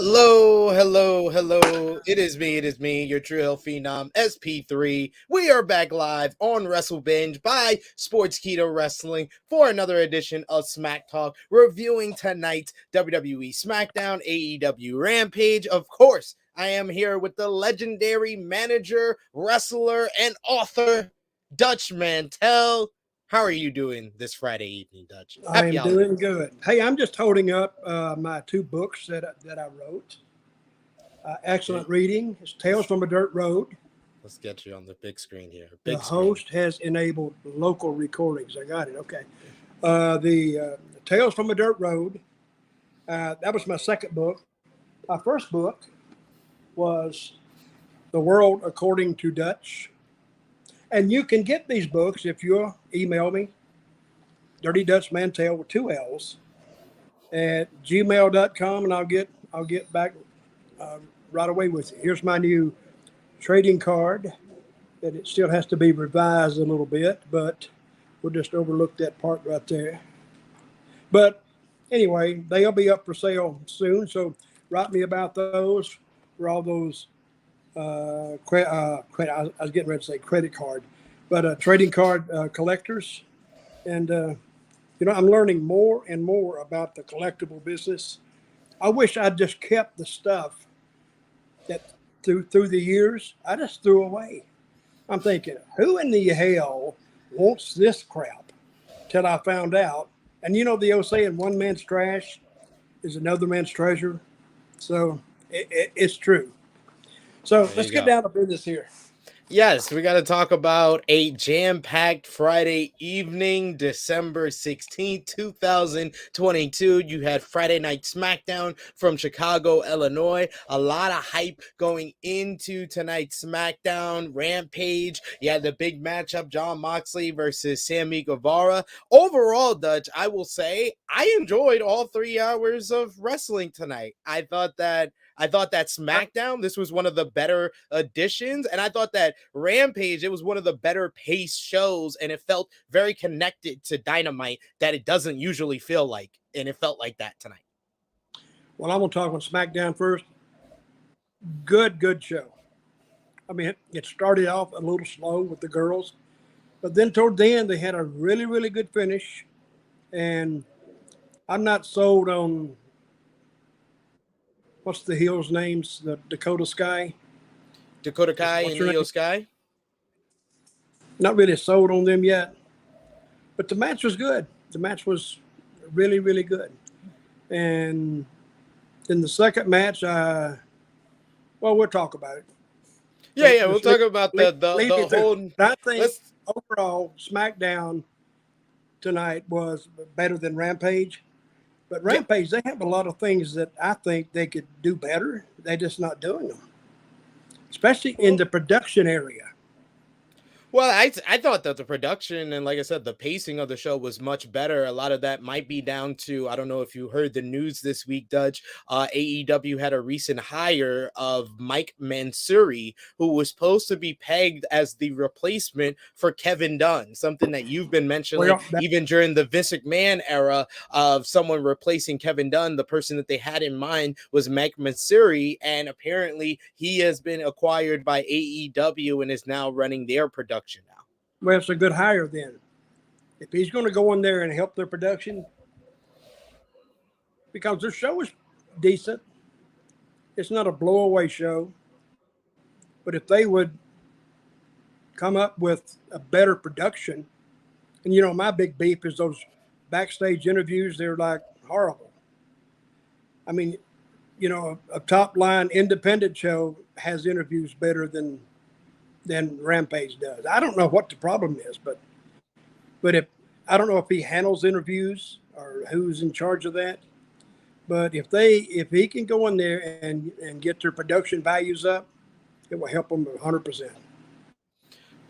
Hello, hello, hello. It is me, your True Hill Phenom, SP3. We are back live on Wrestle Binge by Sportskeeda Wrestling for another edition of Smack Talk, reviewing tonight's WWE SmackDown AEW Rampage. Of course, I am here with the legendary manager, wrestler, and author, Dutch Mantell. How are you doing this Friday evening, Dutch? I am doing good. Hey, I'm just holding up my two books that I wrote. Excellent reading. It's Tales from a Dirt Road. Let's get you on the big screen here. The host has enabled local recordings. I got it. Okay. The Tales from a Dirt Road. That was my second book. My first book was The World According to Dutch. And you can get these books if you'll email me, Dirty Dutch Mantell with 2 L's at gmail.com, and I'll get back right away with you. Here's my new trading card, and it still has to be revised a little bit, but we'll just overlook that part right there. But anyway, they'll be up for sale soon, so write me about those for all those I was getting ready to say credit card, but trading card collectors. And, I'm learning more and more about the collectible business. I wish I'd just kept the stuff that through the years, I just threw away. I'm thinking, who in the hell wants this crap? Till I found out. And the old saying, one man's trash is another man's treasure. So it's true. So let's get down to business here. Yes, we got to talk about a jam-packed Friday evening, December 16th, 2022. You had Friday Night SmackDown from Chicago, Illinois. A lot of hype going into tonight's SmackDown Rampage. You had the big matchup, Jon Moxley versus Sammy Guevara. Overall, Dutch, I will say I enjoyed all 3 hours of wrestling tonight. I thought that SmackDown, this was one of the better additions, and I thought that Rampage, it was one of the better paced shows, and it felt very connected to Dynamite that it doesn't usually feel like, and it felt like that tonight. Well, I'm going to talk on SmackDown first. Good show. I mean, it started off a little slow with the girls, but then toward the end, they had a really, really good finish, and I'm not sold on what's the heel's names? The Dakota Kai and Io Sky. Not really sold on them yet, but the match was good. The match was really, really good. And in the second match, we'll talk about it. Yeah, we'll talk about the whole. I think overall, SmackDown tonight was better than Rampage. But Rampage, they have a lot of things that I think they could do better. They're just not doing them, especially in the production area. Well, I thought that the production and, like I said, the pacing of the show was much better. A lot of that might be down to, I don't know if you heard the news this week, Dutch. AEW had a recent hire of Mike Mansouri, who was supposed to be pegged as the replacement for Kevin Dunn, something that you've been mentioning even during the Vince McMahon era of someone replacing Kevin Dunn. The person that they had in mind was Mike Mansouri, and apparently he has been acquired by AEW and is now running their production now. Well, it's a good hire then. If he's going to go in there and help their production, because their show is decent. It's not a blowaway show. But if they would come up with a better production, and my big beef is those backstage interviews, they're like horrible. I mean, a top line independent show has interviews better than Rampage does. I don't know what the problem is, but if I don't know if he handles interviews or who's in charge of that. But if he can go in there and get their production values up, it will help them 100%.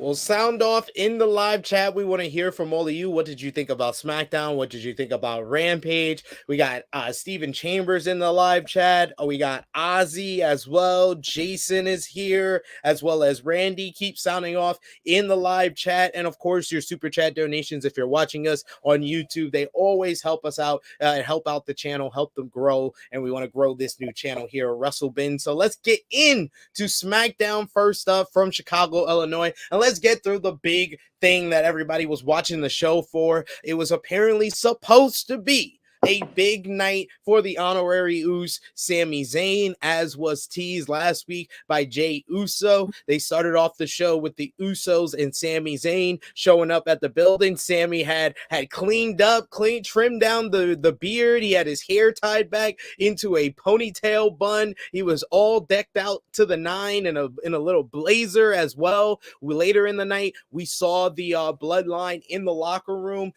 Well, sound off in the live chat. We want to hear from all of you. What did you think about SmackDown? What did you think about Rampage? We got Steven Chambers in the live chat. We got Ozzy as well. Jason is here, as well as Randy. Keep sounding off in the live chat. And of course, your super chat donations, if you're watching us on YouTube, they always help us out and help out the channel, help them grow. And we want to grow this new channel here at WrestleBin. So let's get in to SmackDown first up from Chicago, Illinois. And let's get through the big thing that everybody was watching the show for. It was apparently supposed to be a big night for the honorary Uso, Sami Zayn, as was teased last week by Jey Uso. They started off the show with the Usos and Sami Zayn showing up at the building. Sami had cleaned up, trimmed down the beard. He had his hair tied back into a ponytail bun. He was all decked out to the nine in a little blazer as well. Later in the night, we saw the Bloodline in the locker room,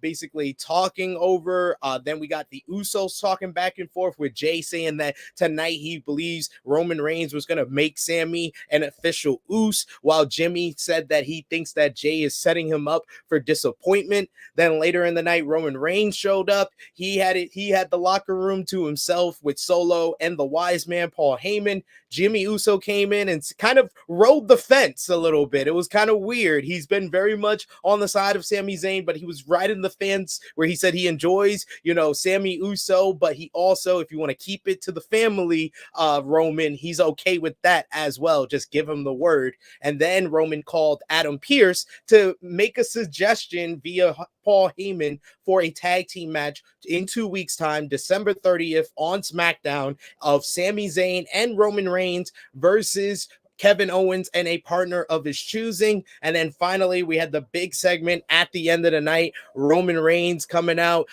basically talking over. Then we got the Usos talking back and forth with Jey saying that tonight he believes Roman Reigns was going to make Sami an official Uso, while Jimmy said that he thinks that Jey is setting him up for disappointment. Then later in the night, Roman Reigns showed up. He had the locker room to himself with Solo and the wise man Paul Heyman. Jimmy Uso came in and kind of rode the fence a little bit. It was kind of weird. He's been very much on the side of Sami Zayn, but he was riding the fence where he said he enjoys, Sami Uso, but he also, if you want to keep it to the family, Roman, he's okay with that as well. Just give him the word. And then Roman called Adam Pearce to make a suggestion via Paul Heyman for a tag team match in 2 weeks' time, December 30th on SmackDown, of Sami Zayn and Roman Reigns versus Kevin Owens and a partner of his choosing. And then finally, we had the big segment at the end of the night, Roman Reigns coming out,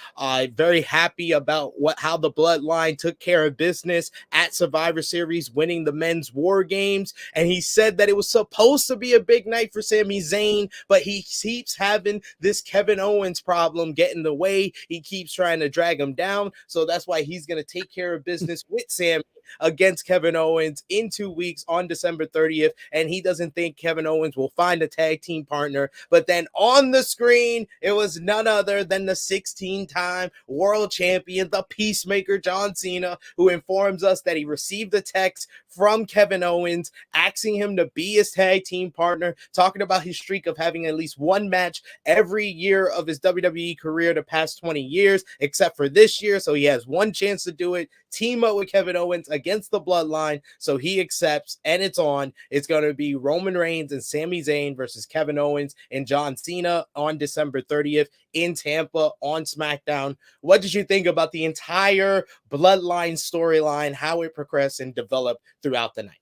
very happy about how the Bloodline took care of business at Survivor Series, winning the men's War Games. And he said that it was supposed to be a big night for Sami Zayn, but he keeps having this Kevin Owens problem get in the way. He keeps trying to drag him down. So that's why he's going to take care of business with Sami against Kevin Owens in 2 weeks on December 30th, and he doesn't think Kevin Owens will find a tag team partner. But then on the screen, it was none other than the 16-time world champion, the Peacemaker, John Cena, who informs us that he received a text from Kevin Owens asking him to be his tag team partner, talking about his streak of having at least one match every year of his WWE career the past 20 years, except for this year. So he has one chance to do it, team up with Kevin Owens against the Bloodline. So he accepts, and it's on. It's going to be Roman Reigns and Sami Zayn versus Kevin Owens and John Cena on December 30th in Tampa on SmackDown. What did you think about the entire Bloodline storyline, how it progressed and developed throughout the night?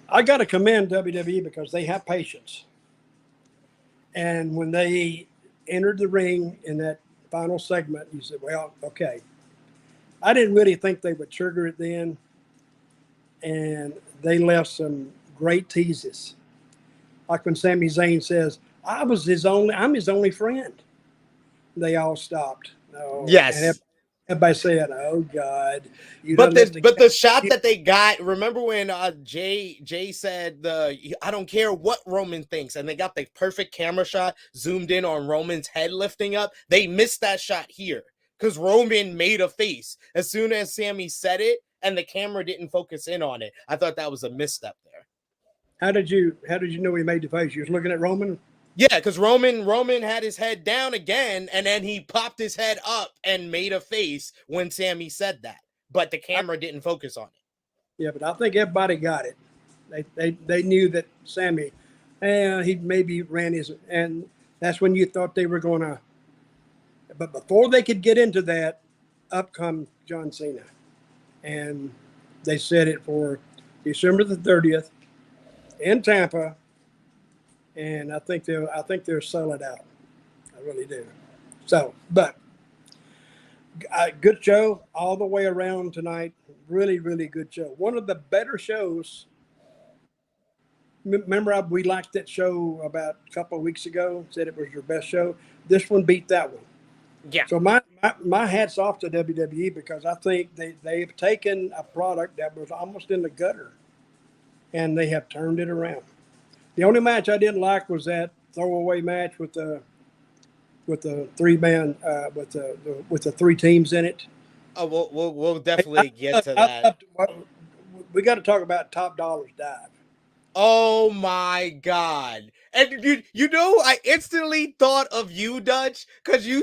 I got to commend WWE because they have patience. And when they entered the ring in that final segment, you said, well, okay. I didn't really think they would trigger it then. And they left some great teases. Like when Sami Zayn says, I'm his only friend. They all stopped. Oh, yes. And everybody said, oh, God. But the shot that they got, remember when Jay said, I don't care what Roman thinks, and they got the perfect camera shot zoomed in on Roman's head lifting up? They missed that shot here because Roman made a face as soon as Sami said it, and the camera didn't focus in on it. I thought that was a misstep there. How did you know he made the face? You was looking at Roman? Yeah, because Roman had his head down again, and then he popped his head up and made a face when Sami said that. But the camera didn't focus on it. Yeah, but I think everybody got it. They knew that Sami, he maybe ran his, and that's when you thought they were going to. But before they could get into that, up come John Cena. And they set it for December the 30th in Tampa. And I think they'll sell it out. I really do. So, but good show all the way around tonight. Really, really good show. One of the better shows. Remember, we liked that show about a couple of weeks ago. Said it was your best show. This one beat that one. Yeah. So my hat's off to WWE because I think they've taken a product that was almost in the gutter, and they have turned it around. The only match I didn't like was that throwaway match with the three-man with the three teams in it. Oh, we'll Hey, definitely get to that. We got to talk about Top Dollar's dive. Oh my god. And you know, I instantly thought of you, Dutch, because you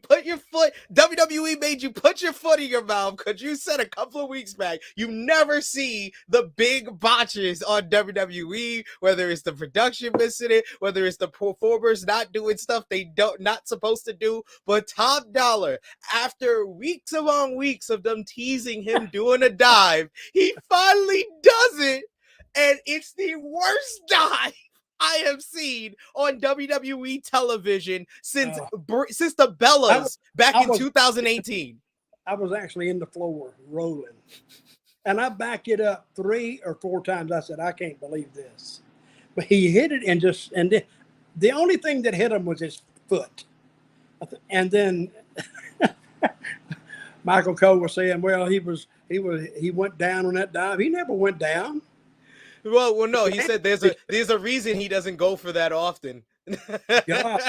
put your foot, WWE made you put your foot in your mouth because you said a couple of weeks back you never see the big botches on WWE, whether it's the production missing it, whether it's the performers not doing stuff they don't not supposed to do. But Top Dollar, after weeks among weeks of them teasing him doing a dive, he finally does it. And it's the worst dive I have seen on WWE television since the Bellas back in 2018. I was actually in the floor rolling, and I backed it up 3 or 4 times. I said, I can't believe this. But he hit it and the only thing that hit him was his foot. And then Michael Cole was saying, well, he went down on that dive. He never went down. Well, no. He said there's a reason he doesn't go for that often. God.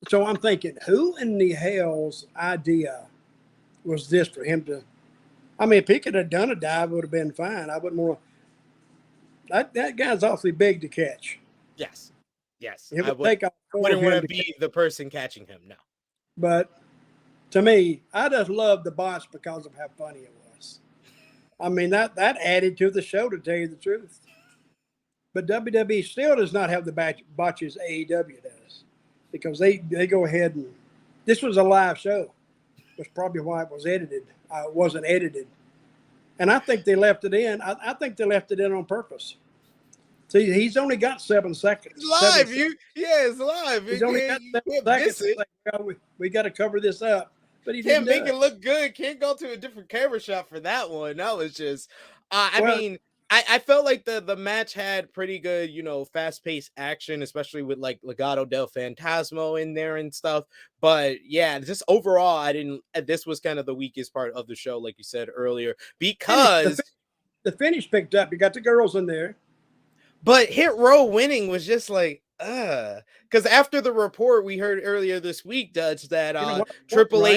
So I'm thinking, who in the hell's idea was this for him to? I mean, if he could have done a dive, it would have been fine. I wouldn't want. That guy's awfully big to catch. Yes. It would take off. Wouldn't want to be the person catching him. No. But to me, I just love the bots because of how funny it was. I mean, that added to the show, to tell you the truth. But WWE still does not have the botches AEW does, because they go ahead and this was a live show. That's probably why it was edited. It wasn't edited, and I think they left it in. I think they left it in on purpose. See, he's only got 7 seconds. It's live. It's live. He's only got 7 seconds. Like, we got to cover this up. But he can't make it look good. Can't go to a different camera shot for that one. That was just, I mean, I felt like the match had pretty good, fast paced action, especially with like Legado del Fantasma in there and stuff. But yeah, just overall, this was kind of the weakest part of the show, like you said earlier, because the finish picked up. You got the girls in there. But Hit Row winning was just like, because after the report we heard earlier this week, Dutch, that Triple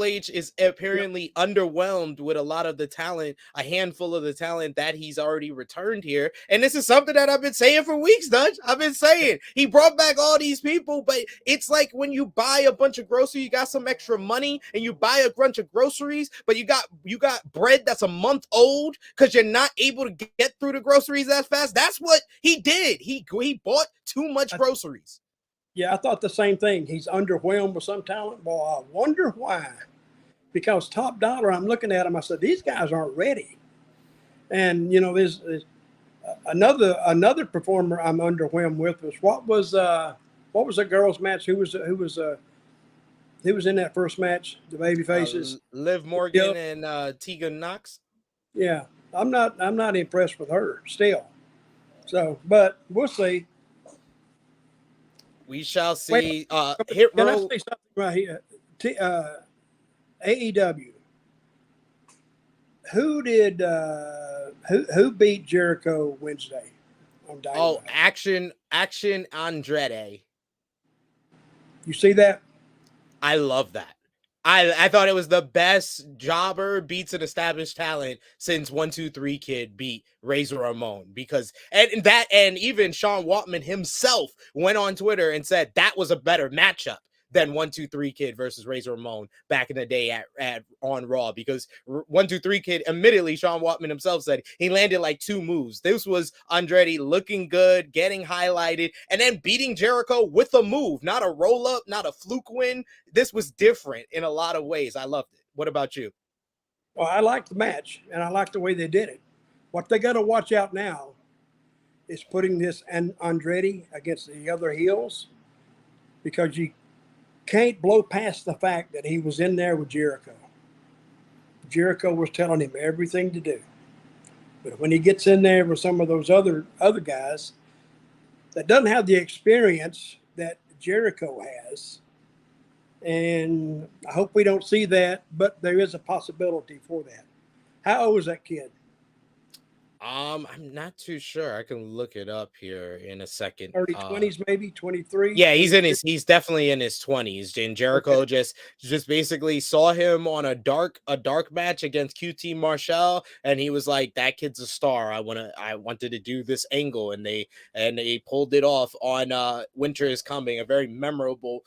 H is apparently underwhelmed with a lot of the talent, a handful of the talent that he's already returned here. And this is something that I've been saying for weeks, Dutch. I've been saying he brought back all these people, but it's like when you buy a bunch of groceries, you got some extra money and you buy a bunch of groceries, but you got bread that's a month old because you're not able to get through the groceries that fast. That's what he did. He bought too much groceries. Yeah, I thought the same thing. He's underwhelmed with some talent. Well, I wonder why. Because Top Dollar, I'm looking at him, I said, these guys aren't ready. And, there's another performer I'm underwhelmed with was what was the girls' match? Who was in that first match? The baby faces. Liv Morgan and Tegan Knox. Yeah, I'm not impressed with her still. So, but we'll see. We shall see. Hit Row. Can I say something right here? AEW. Who did who beat Jericho Wednesday on Dynamite? Oh, Action Andretti. You see that? I love that. I thought it was the best jobber beats an established talent since 1-2-3 Kid beat Razor Ramon, because and even Sean Waltman himself went on Twitter and said that was a better matchup than 1-2-3 Kid versus Razor Ramon back in the day at on Raw, because 1-2-3 Kid, admittedly, Sean Waltman himself said he landed like 2 moves. This was Andretti looking good, getting highlighted, and then beating Jericho with a move, not a roll up, not a fluke win. This was different in a lot of ways. I loved it. What about you? Well, I liked the match, and I liked the way they did it. What they got to watch out now is putting this Andretti against the other heels, because you can't blow past the fact that he was in there with Jericho. Jericho was telling him everything to do. But when he gets in there with some of those other guys that doesn't have the experience that Jericho has, and I hope we don't see that, but there is a possibility for that. How old is that kid? I'm not too sure. I can look it up here in a second. Early 20s, maybe 23, Yeah, 22. he's definitely in his 20s. And Okay. Jericho just basically saw him on a dark match against QT Marshall, and he was like, that kid's a star. I wanted to do this angle, and they pulled it off on Winter is Coming, a very memorable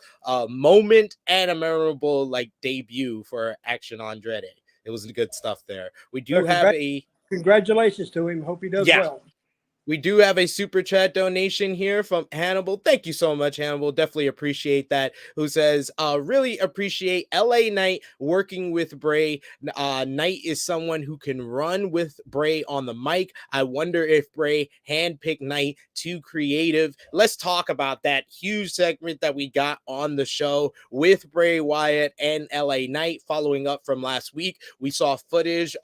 moment and a memorable like debut for Action Andretti. It was good stuff there. We Well, do have a congratulations to him. Hope he does yeah, well. we do have a super chat donation here from Hannibal. Thank you so much, Hannibal. Definitely appreciate that. Who says, really appreciate LA Knight working with Bray. Knight is someone who can run with Bray on the mic. I wonder if Bray handpicked Knight too creative. Let's talk about that huge segment that we got on the show with Bray Wyatt and LA Knight. Following up from last week, we saw footage.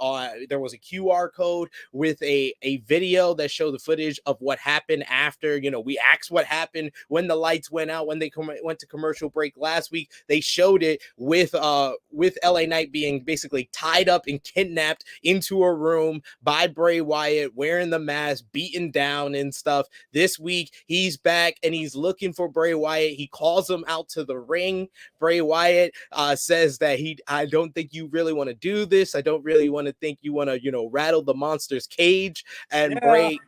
There was a QR code with a video that showed the footage of what happened after. We asked what happened when the lights went out, when they went to commercial break last week. They showed it with LA Knight being basically tied up and kidnapped into a room by Bray Wyatt, wearing the mask, beaten down and stuff. This week he's back and he's looking for Bray Wyatt. He calls him out to the ring. Bray Wyatt says that I don't think you really want to do this. I don't really want to think you want to, rattle the monster's cage. And Yeah. Bray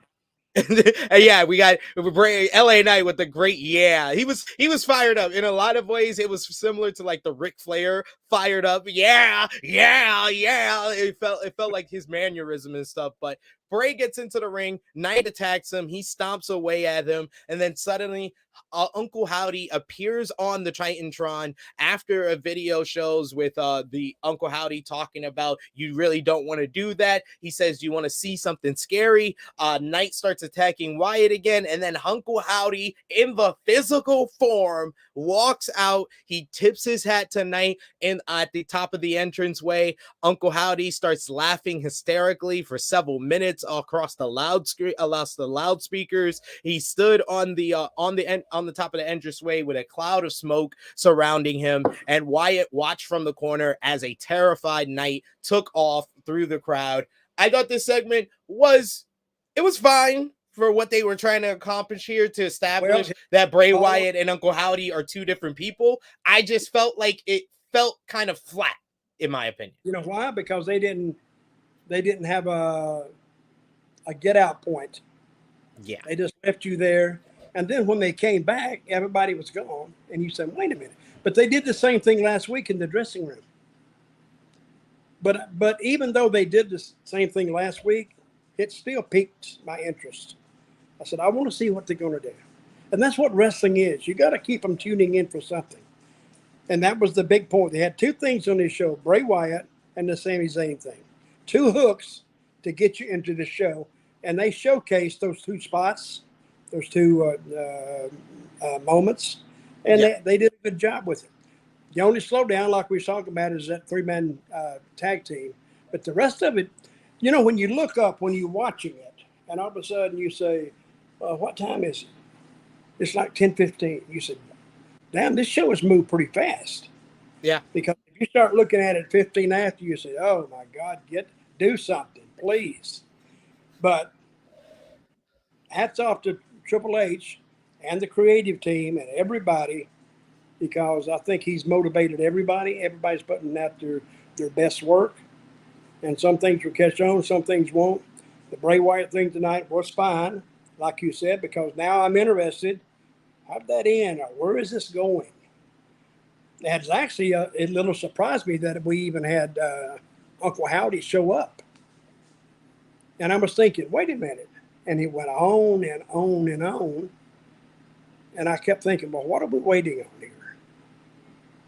yeah, we got Bray, LA Knight with the great yeah. He was fired up in a lot of ways. It was similar to like the Ric Flair fired up. Yeah, yeah, yeah. It felt like his mannerism and stuff. But Bray gets into the ring. Knight attacks him. He stomps away at him, and then suddenly Uncle Howdy appears on the Titantron after a video shows with the Uncle Howdy talking about you really don't want to do that. He says you want to see something scary. Knight starts attacking Wyatt again, and then Uncle Howdy in the physical form walks out. He tips his hat to Knight at the top of the entranceway. Uncle Howdy starts laughing hysterically for several minutes across the loudspeakers. He stood on the top of the entranceway with a cloud of smoke surrounding him, and Wyatt watched from the corner as a terrified Knight took off through the crowd. I thought this segment was fine for what they were trying to accomplish here, to establish that Bray Wyatt and Uncle Howdy are two different people. I just felt like it felt kind of flat, in my opinion. You know why? Because they didn't have a get out point. Yeah. They just left you there. And then when they came back, everybody was gone. And you said, wait a minute. But they did the same thing last week in the dressing room. But even though they did the same thing last week, it still piqued my interest. I said, I want to see what they're going to do. And that's what wrestling is. You got to keep them tuning in for something. And that was the big point. They had two things on this show, Bray Wyatt and the Sami Zayn thing. Two hooks to get you into the show. And they showcased those two spots, those two moments. And they did a good job with it. The only slowdown, like we were talking about, is that three-man tag team. But the rest of it, when you look up, when you're watching it, and all of a sudden you say, what time is it? It's like 10:15. You said, damn, this show has moved pretty fast. Yeah. Because if you start looking at it 15 after, you say, oh, my God, do something, please. But hats off to Triple H and the creative team and everybody, because I think he's motivated everybody. Everybody's putting out their best work. And some things will catch on, some things won't. The Bray Wyatt thing tonight was fine, like you said, because now I'm interested. How'd that end? Or where is this going? It's actually it little surprised me that we even had Uncle Howdy show up. And I was thinking, wait a minute. And he went on and on and on. And I kept thinking, well, what are we waiting on here?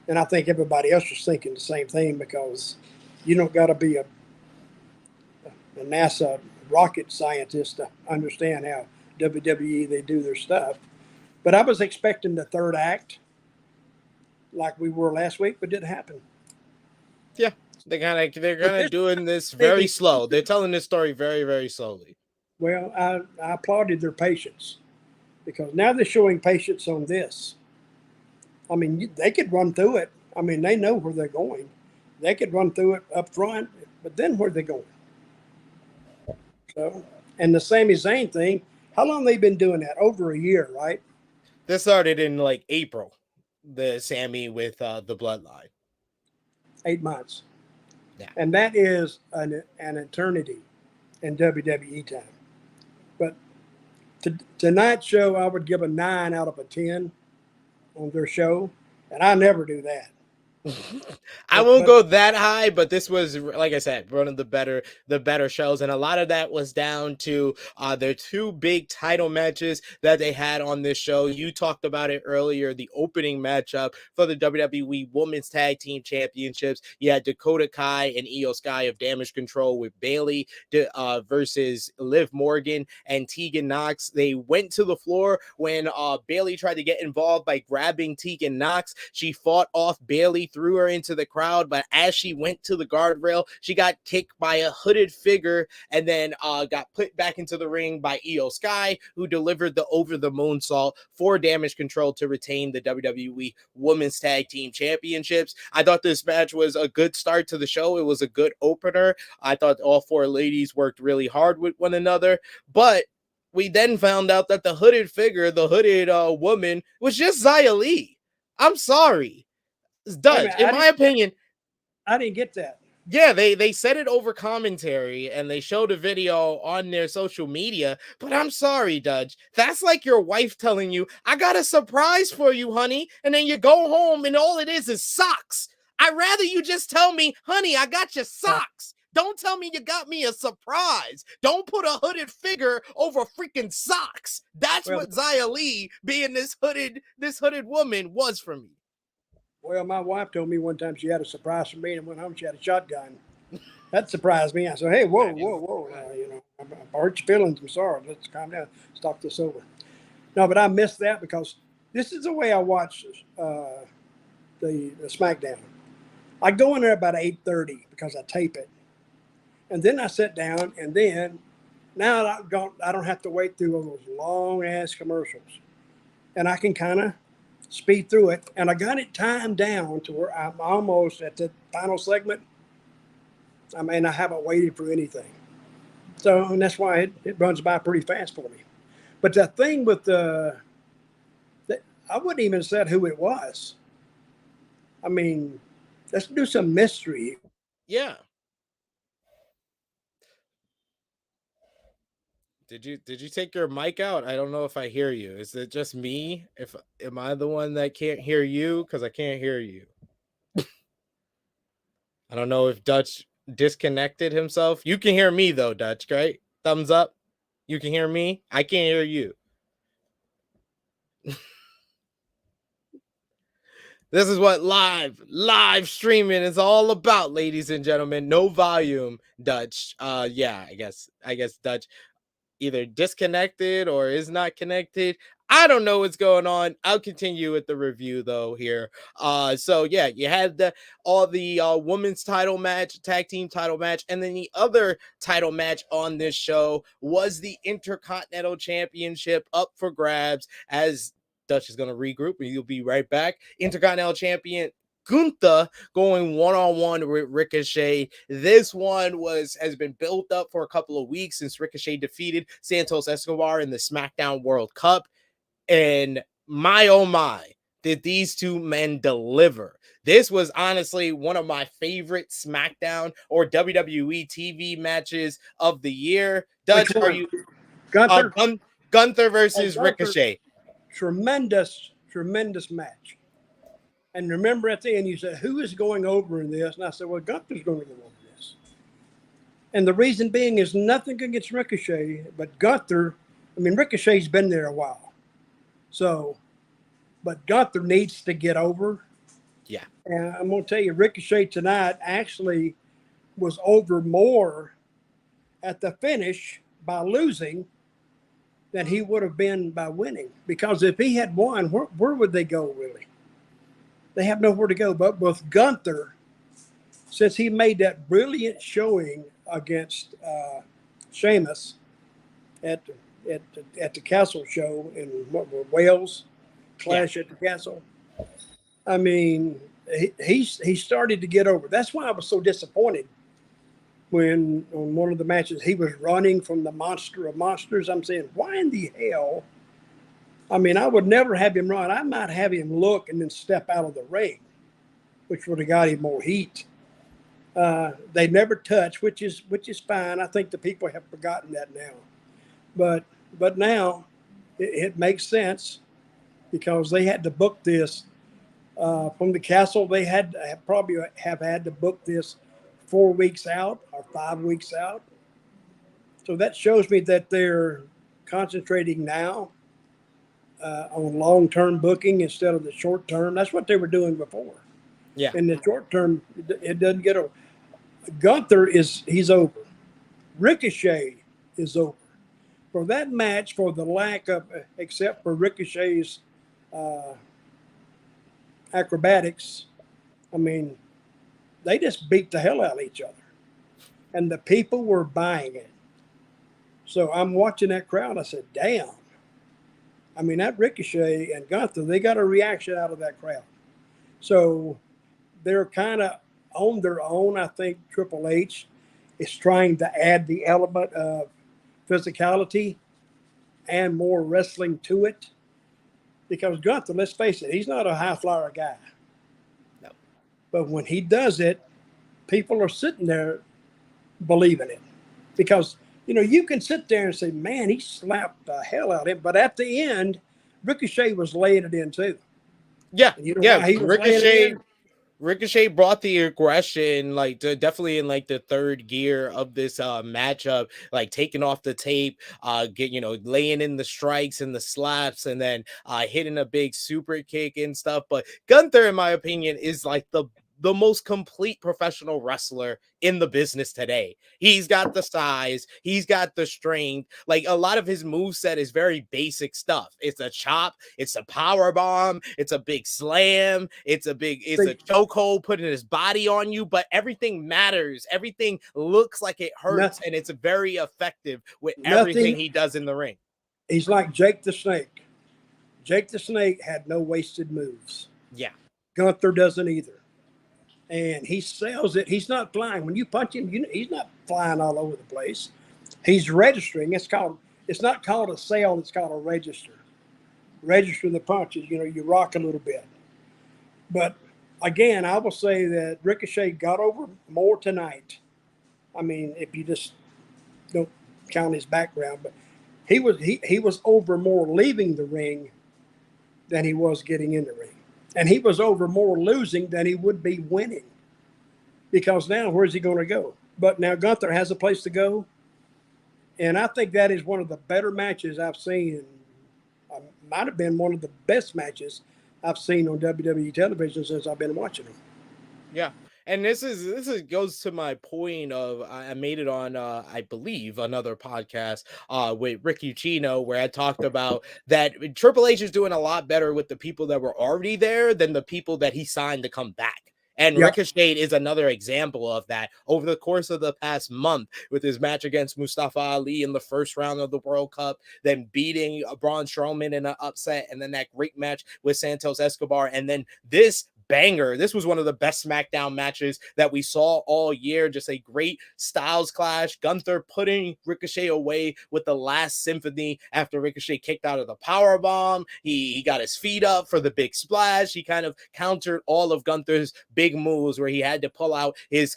And I think everybody else was thinking the same thing, because you don't got to be a NASA rocket scientist to understand how WWE, they do their stuff. But I was expecting the third act like we were last week, but it didn't happen. Yeah. They're kind of doing this very slow. They're telling this story very, very slowly. Well, I applauded their patience, because now they're showing patience on this. I mean, they could run through it. I mean, they know where they're going. They could run through it up front, but then where are they going? So And the Sami Zayn thing, how long they been doing that? Over a year, right? This started in like April. The Sammy with the Bloodline. 8 months. Yeah. And that is an eternity in WWE time. But tonight's show, I would give a 9 out of a 10 on their show. And I never do that. I won't go that high, but this was, like I said, one of the better shows, and a lot of that was down to their two big title matches that they had on this show. You talked about it earlier, the opening matchup for the WWE Women's Tag Team Championships. You had Dakota Kai and Io Sky of Damage Control with Bayley versus Liv Morgan and Tegan Nox. They went to the floor when Bayley tried to get involved by grabbing Tegan Nox. She fought off Bayley, threw her into the crowd, but as she went to the guardrail, she got kicked by a hooded figure and then got put back into the ring by Io Sky, who delivered the over the moonsault for Damage Control to retain the WWE Women's Tag Team Championships. I thought this match was a good start to the show. It was a good opener. I thought all four ladies worked really hard with one another, but we then found out that the hooded figure, the hooded woman, was just Xia Li. I'm sorry. Dutch, in my opinion, I didn't get that. Yeah, they said it over commentary and they showed a video on their social media, but I'm sorry, Dutch. That's like your wife telling you, I got a surprise for you, honey, and then you go home and all it is socks. I'd rather you just tell me, honey, I got you socks. Don't tell me you got me a surprise. Don't put a hooded figure over freaking socks. That's what Xia Li, being this hooded woman, was for me. Well, my wife told me one time she had a surprise for me, and went home she had a shotgun. That surprised me. I said, "Hey, whoa! I hurt your feelings. I'm sorry. Let's calm down. Let's talk this over." No, but I missed that because this is the way I watch the SmackDown. I go in there about 8:30 because I tape it, and then I sit down, and then now I don't have to wait through all those long ass commercials, and I can kind of speed through it, and I got it timed down to where I'm almost at the final segment. I mean, I haven't waited for anything. So, and that's why it runs by pretty fast for me. But the thing with I wouldn't even have said who it was. I mean, let's do some mystery. Yeah. Did you take your mic out? I don't know if I hear you. Is it just me? Am I the one that can't hear you? Because I can't hear you. I don't know if Dutch disconnected himself. You can hear me though, Dutch, right? Thumbs up. You can hear me. I can't hear you. This is what live streaming is all about, ladies and gentlemen. No volume, Dutch. Yeah, I guess Dutch either disconnected or is not connected. I don't know what's going on. I'll continue with the review though here. So yeah, you had all the women's title match, tag team title match, and then the other title match on this show was the Intercontinental Championship up for grabs as Dutch is going to regroup and you'll be right back. Intercontinental Champion Gunther going one-on-one with Ricochet. This one has been built up for a couple of weeks since Ricochet defeated Santos Escobar in the SmackDown World Cup. And my, oh my, did these two men deliver. This was honestly one of my favorite SmackDown or WWE TV matches of the year. Dutch, are you... Gunther? Gunther versus Ricochet. Tremendous match. And remember at the end, you said, who is going over in this? And I said, well, Gunther's going to go over this. And the reason being is nothing against Ricochet, but Gunther, I mean, Ricochet's been there a while. So, but Gunther needs to get over. Yeah. And I'm going to tell you, Ricochet tonight actually was over more at the finish by losing than he would have been by winning. Because if he had won, where would they go, really? They have nowhere to go. But with Gunther, since he made that brilliant showing against Sheamus at the Castle show in Wales, Clash at the Castle, I mean, he started to get over. That's why I was so disappointed when on one of the matches he was running from the monster of monsters. I'm saying, why in the hell? I mean, I would never have him run. I might have him look and then step out of the ring, which would have got him more heat. They never touch, which is fine. I think the people have forgotten that now, but now it makes sense because they had to book this from the castle. They had to probably have had to book this 4 weeks out or 5 weeks out. So that shows me that they're concentrating now on long-term booking instead of the short-term. That's what they were doing before. Yeah. In the short term, it doesn't get over. Gunther he's over. Ricochet is over. For that match, for the lack of, except for Ricochet's acrobatics, I mean, they just beat the hell out of each other. And the people were buying it. So I'm watching that crowd. I said, damn. I mean, that Ricochet and Gunther, they got a reaction out of that crowd. So they're kind of on their own. I think Triple H is trying to add the element of physicality and more wrestling to it. Because Gunther, let's face it, he's not a high flyer guy. No. But when he does it, people are sitting there believing it. Because, you can sit there and say, man, he slapped the hell out of him. But at the end, Ricochet was laying it in too. Yeah. And why he was laying it in? Ricochet brought the aggression, definitely in the third gear of this matchup, taking off the tape, laying in the strikes and the slaps, and then hitting a big super kick and stuff. But Gunther, in my opinion, is the most complete professional wrestler in the business today. He's got the size, he's got the strength. A lot of his moveset is very basic stuff. It's a chop, it's a power bomb, it's a big slam, it's a chokehold putting his body on you, but everything matters. Everything looks like it hurts, and it's very effective with everything he does in the ring. He's like Jake the Snake. Jake the Snake had no wasted moves. Yeah. Gunther doesn't either. And he sells it. He's not flying. When you punch him, he's not flying all over the place. He's registering. It's not called a sale. It's called a register. Register the punches. You rock a little bit. But again, I will say that Ricochet got over more tonight. I mean, if you just don't count his background, but he was over more leaving the ring than he was getting in the ring. And he was over more losing than he would be winning. Because now, where's he going to go? But now Gunther has a place to go. And I think that is one of the better matches I've seen. Might have been one of the best matches I've seen on WWE television since I've been watching them. Yeah. And this goes to my point of I made it on I believe another podcast with Rick Ucchino, where I talked about that Triple H is doing a lot better with the people that were already there than the people that he signed to come back. And yep. Ricochet is another example of that over the course of the past month with his match against Mustafa Ali in the first round of the World Cup, then beating Braun Strowman in an upset, and then that great match with Santos Escobar, and then this banger. This was one of the best SmackDown matches that we saw all year. Just a great styles clash. Gunther putting Ricochet away with the last symphony after Ricochet kicked out of the powerbomb. He got his feet up for the big splash. He kind of countered all of Gunther's big moves where he had to pull out his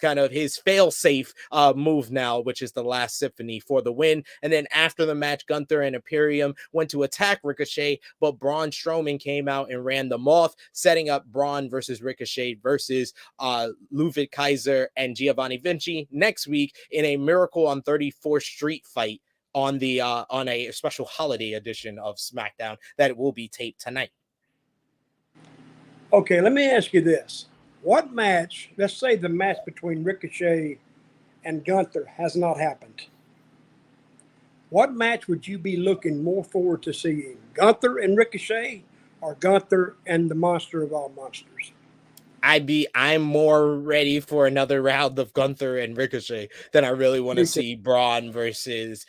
fail-safe move now, which is the last symphony for the win. And then after the match, Gunther and Imperium went to attack Ricochet, but Braun Strowman came out and ran them off, setting up Braun versus Ricochet versus Ludwig Kaiser and Giovanni Vinci next week in a Miracle on 34th Street fight on a special holiday edition of SmackDown that will be taped tonight. Okay, let me ask you this. What match, let's say the match between Ricochet and Gunther has not happened. What match would you be looking more forward to seeing? Gunther and Ricochet or Gunther and the Monster of all monsters? I'm more ready for another round of Gunther and Ricochet than I really want to see Braun versus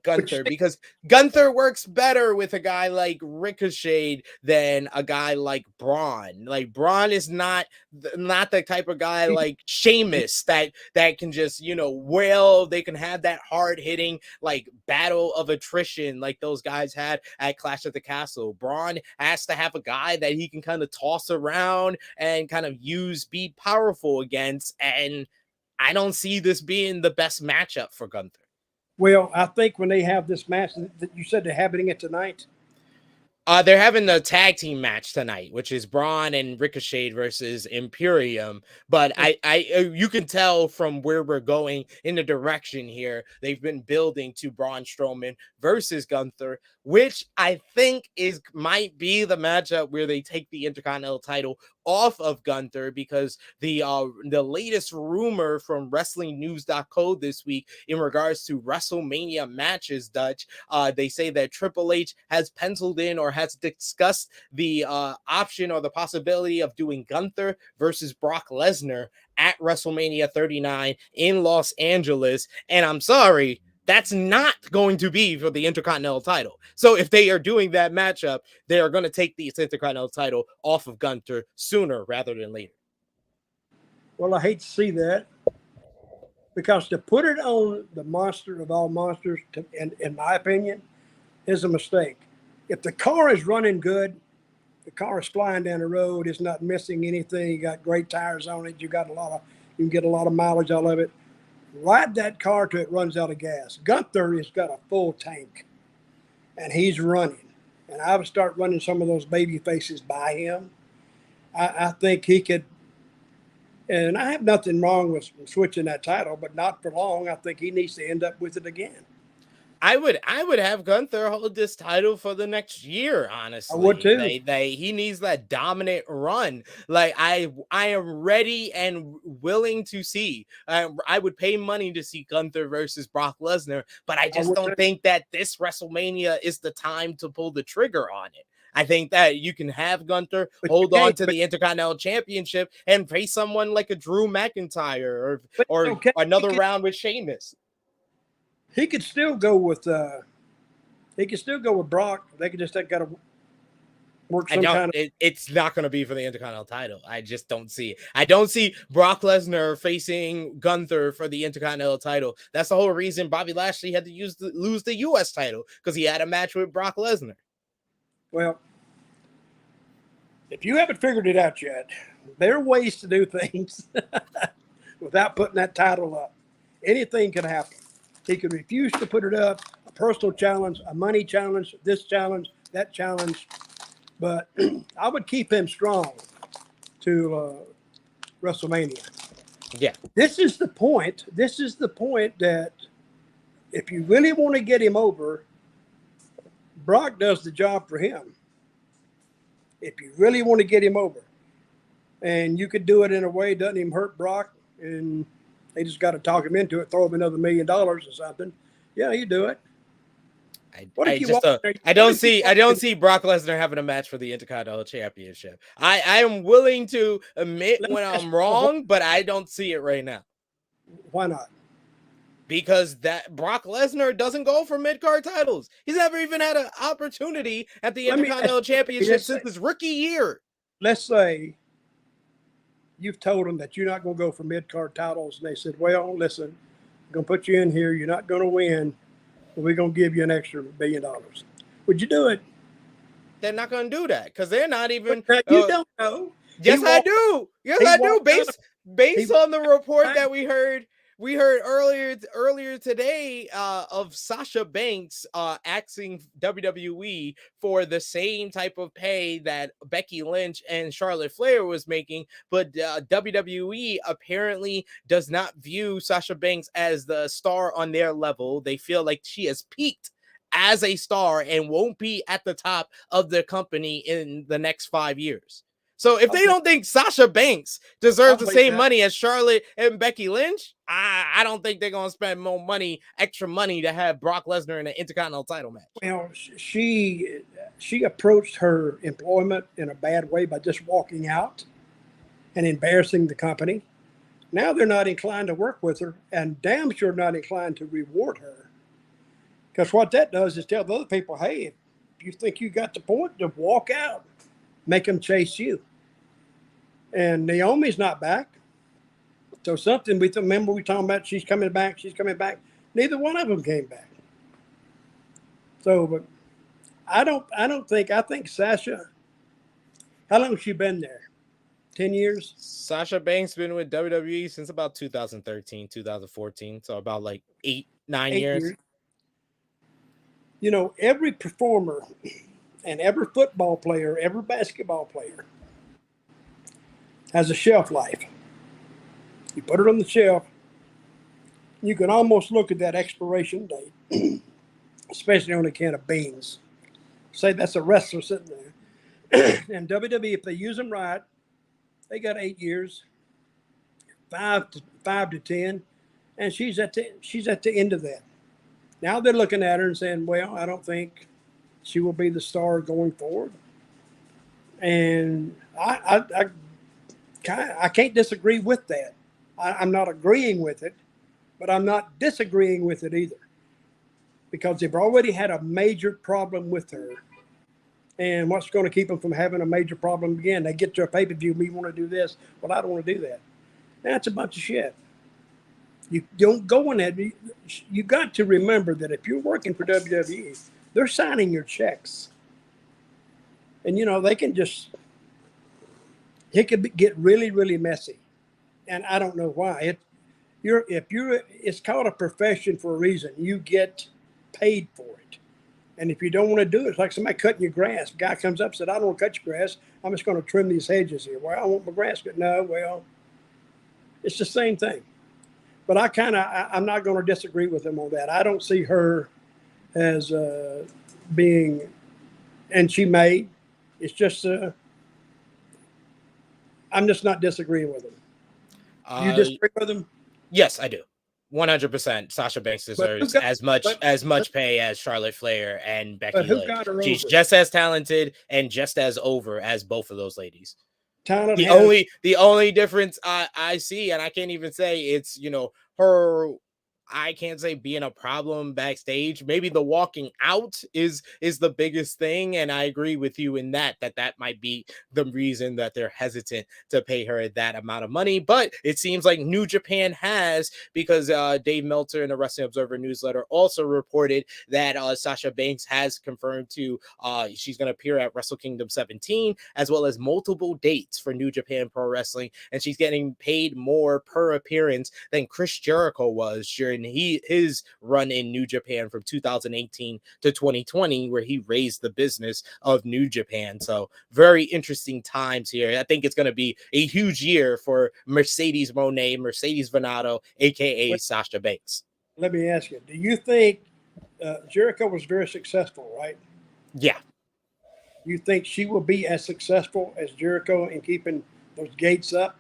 Gunther, because Gunther works better with a guy like Ricochet than a guy like Braun. Like Braun is not the type of guy like Sheamus that can just, they can have that hard hitting like battle of attrition like those guys had at Clash at the Castle. Braun has to have a guy that he can kind of toss around and kind of be powerful against, and I don't see this being the best matchup for Gunther. Well, I think when they have this match that you said they're having it tonight. They're having the tag team match tonight, which is Braun and Ricochet versus Imperium. But you can tell from where we're going in the direction here. They've been building to Braun Strowman versus Gunther, which I think might be the matchup where they take the Intercontinental title off of Gunther, because the latest rumor from WrestlingNews.co this week in regards to WrestleMania matches, Dutch, they say that Triple H has penciled in or has discussed the option or the possibility of doing Gunther versus Brock Lesnar at WrestleMania 39 in Los Angeles. And I'm sorry, that's not going to be for the Intercontinental title. So if they are doing that matchup, they are going to take the Intercontinental title off of Gunther sooner rather than later. Well, I hate to see that, because to put it on the monster of all monsters, in my opinion, is a mistake. If the car is running good, the car is flying down the road, it's not missing anything, you got great tires on it, you can get a lot of mileage out of it. Ride that car till it runs out of gas. Gunther has got a full tank, and he's running. And I would start running some of those baby faces by him. I think he could, and I have nothing wrong with switching that title, but not for long. I think he needs to end up with it again. I would have Gunther hold this title for the next year, honestly. I would too. He needs that dominant run. Like I am ready and willing to see. I would pay money to see Gunther versus Brock Lesnar, but I just don't think that this WrestleMania is the time to pull the trigger on it. I think that you can have Gunther hold on to the Intercontinental Championship and face someone like a Drew McIntyre or another round with Sheamus. He could still go with Brock. They could just got to work some kind of. It's not going to be for the Intercontinental title. I just don't see it. I don't see Brock Lesnar facing Gunther for the Intercontinental title. That's the whole reason Bobby Lashley had to lose the U.S. title, because he had a match with Brock Lesnar. Well, if you haven't figured it out yet, there are ways to do things without putting that title up. Anything can happen. He could refuse to put it up, a personal challenge, a money challenge, this challenge, that challenge. But I would keep him strong to WrestleMania. Yeah. This is the point that if you really want to get him over, Brock does the job for him. If you really want to get him over. And you could do it in a way that doesn't even hurt Brock, and they just got to talk him into it, throw him another $1 million or something. Yeah, you do it. I don't see Brock Lesnar having a match for the Intercontinental Championship. I am willing to admit when I'm wrong, but I don't see it right now. Why not? Because that Brock Lesnar doesn't go for mid-card titles. He's never even had an opportunity at the Intercontinental Championship since his rookie year. Let's say you've told them that you're not going to go for mid-card titles, and they said, well, listen, I'm going to put you in here. You're not going to win, but we're going to give you an extra $1 billion. Would you do it? They're not going to do that, because they're not even. You don't know. Yes, I do. Yes, I do. Based on the report that we heard earlier today of Sasha Banks asking WWE for the same type of pay that Becky Lynch and Charlotte Flair was making, but WWE apparently does not view Sasha Banks as the star on their level. They feel like she has peaked as a star and won't be at the top of the company in the next 5 years. So if they don't think Sasha Banks deserves the same money as Charlotte and Becky Lynch, I don't think they're going to spend more money, extra money, to have Brock Lesnar in an Intercontinental title match. Well, she approached her employment in a bad way by just walking out. and embarrassing the company. Now they're not inclined to work with her, and damn sure not inclined to reward her. Because what that does is tell the other people, hey, if you think you got the point, to walk out, make them chase you. And Naomi's not back. So something we remember we talking about she's coming back, she's coming back. Neither one of them came back. So, but I think Sasha, how long has she been there? 10 years? Sasha Banks been with WWE since about 2013, 2014. So about like 9 years. You know, every performer and every football player, every basketball player has a shelf life. You put it on the shelf, you can almost look at that expiration date, especially on a can of beans. Say that's a wrestler sitting there. And WWE, if they use them right, they got 8 years, 5 to 10, and she's at the end of that. Now they're looking at her and saying, well, I don't think she will be the star going forward. And I can't disagree with that. I'm not agreeing with it, but I'm not disagreeing with it either, because they've already had a major problem with her. And what's going to keep them from having a major problem again? They get to a pay-per-view, we want to do this. Well, I don't want to do that. That's a bunch of shit. You don't go in that. You got to remember that if you're working for WWE, they're signing your checks. And, you know, they can just, it could get really, really messy. And I don't know why. It's called a profession for a reason. You get paid for it. And if you don't want to do it, it's like somebody cutting your grass. A guy comes up and said, I don't want to cut your grass. I'm just going to trim these hedges here. Well, I want my grass cut. No, well, it's the same thing. But I'm not going to disagree with him on that. I don't see her as being, and she may. It's just, I'm just not disagreeing with him. You disagree with him? Yes, I do. 100%. Sasha Banks deserves as much pay as Charlotte Flair and Becky Lynch. She's just as talented and just as over as both of those ladies. The only difference I see, and I can't even say it's, you know, her, I can't say being a problem backstage. Maybe the walking out is the biggest thing, and I agree with you in that might be the reason that they're hesitant to pay her that amount of money. But it seems like New Japan has, because Dave Meltzer in the Wrestling Observer newsletter also reported that Sasha Banks has confirmed to she's going to appear at Wrestle Kingdom 17, as well as multiple dates for New Japan Pro Wrestling, and she's getting paid more per appearance than Chris Jericho was during his run in New Japan from 2018 to 2020, where he raised the business of New Japan. So very interesting times here. I think it's going to be a huge year for Mercedes Moné, Mercedes Venato, aka Sasha Banks. Let me ask you, do you think Jericho was very successful, right? Yeah. You think she will be as successful as Jericho in keeping those gates up?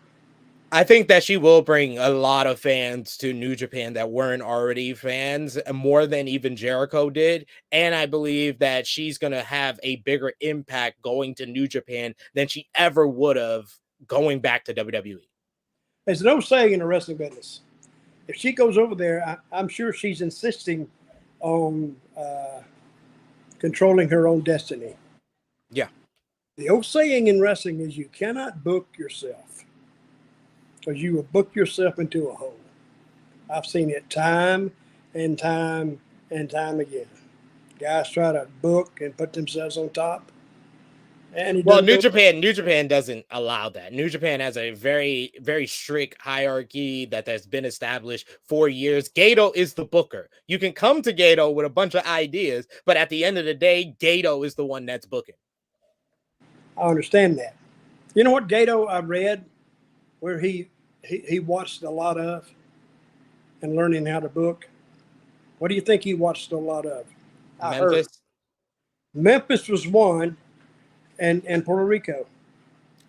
I think that she will bring a lot of fans to New Japan that weren't already fans, more than even Jericho did. And I believe that she's going to have a bigger impact going to New Japan than she ever would have going back to WWE. There's no saying in the wrestling business. If she goes over there, I'm sure she's insisting on controlling her own destiny. Yeah. The old saying in wrestling is you cannot book yourself, because you will book yourself into a hole. I've seen it time and time and time again. Guys try to book and put themselves on top. And New Japan doesn't allow that. New Japan has a very, very strict hierarchy that's been established for years. Gato is the booker. You can come to Gato with a bunch of ideas, but at the end of the day, Gato is the one that's booking. I understand that. You know what Gato I read where he watched a lot of and learning how to book? What do you think he watched a lot of? Memphis was one, and Puerto Rico.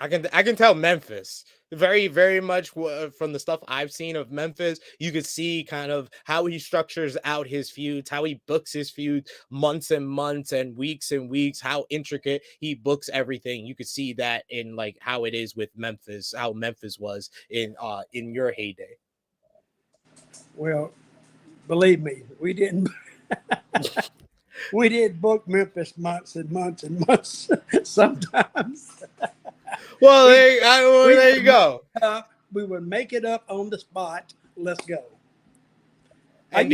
I can tell Memphis, Very, very much from the stuff I've seen of Memphis, you could see kind of how he structures out his feuds, how he books his feuds months and months and weeks, how intricate he books everything. You could see that in like how it is with Memphis, how Memphis was in your heyday. Well, believe me, we didn't. We did book Memphis months and months and months. Sometimes. Well, there you go. We would make it up on the spot. Let's go. And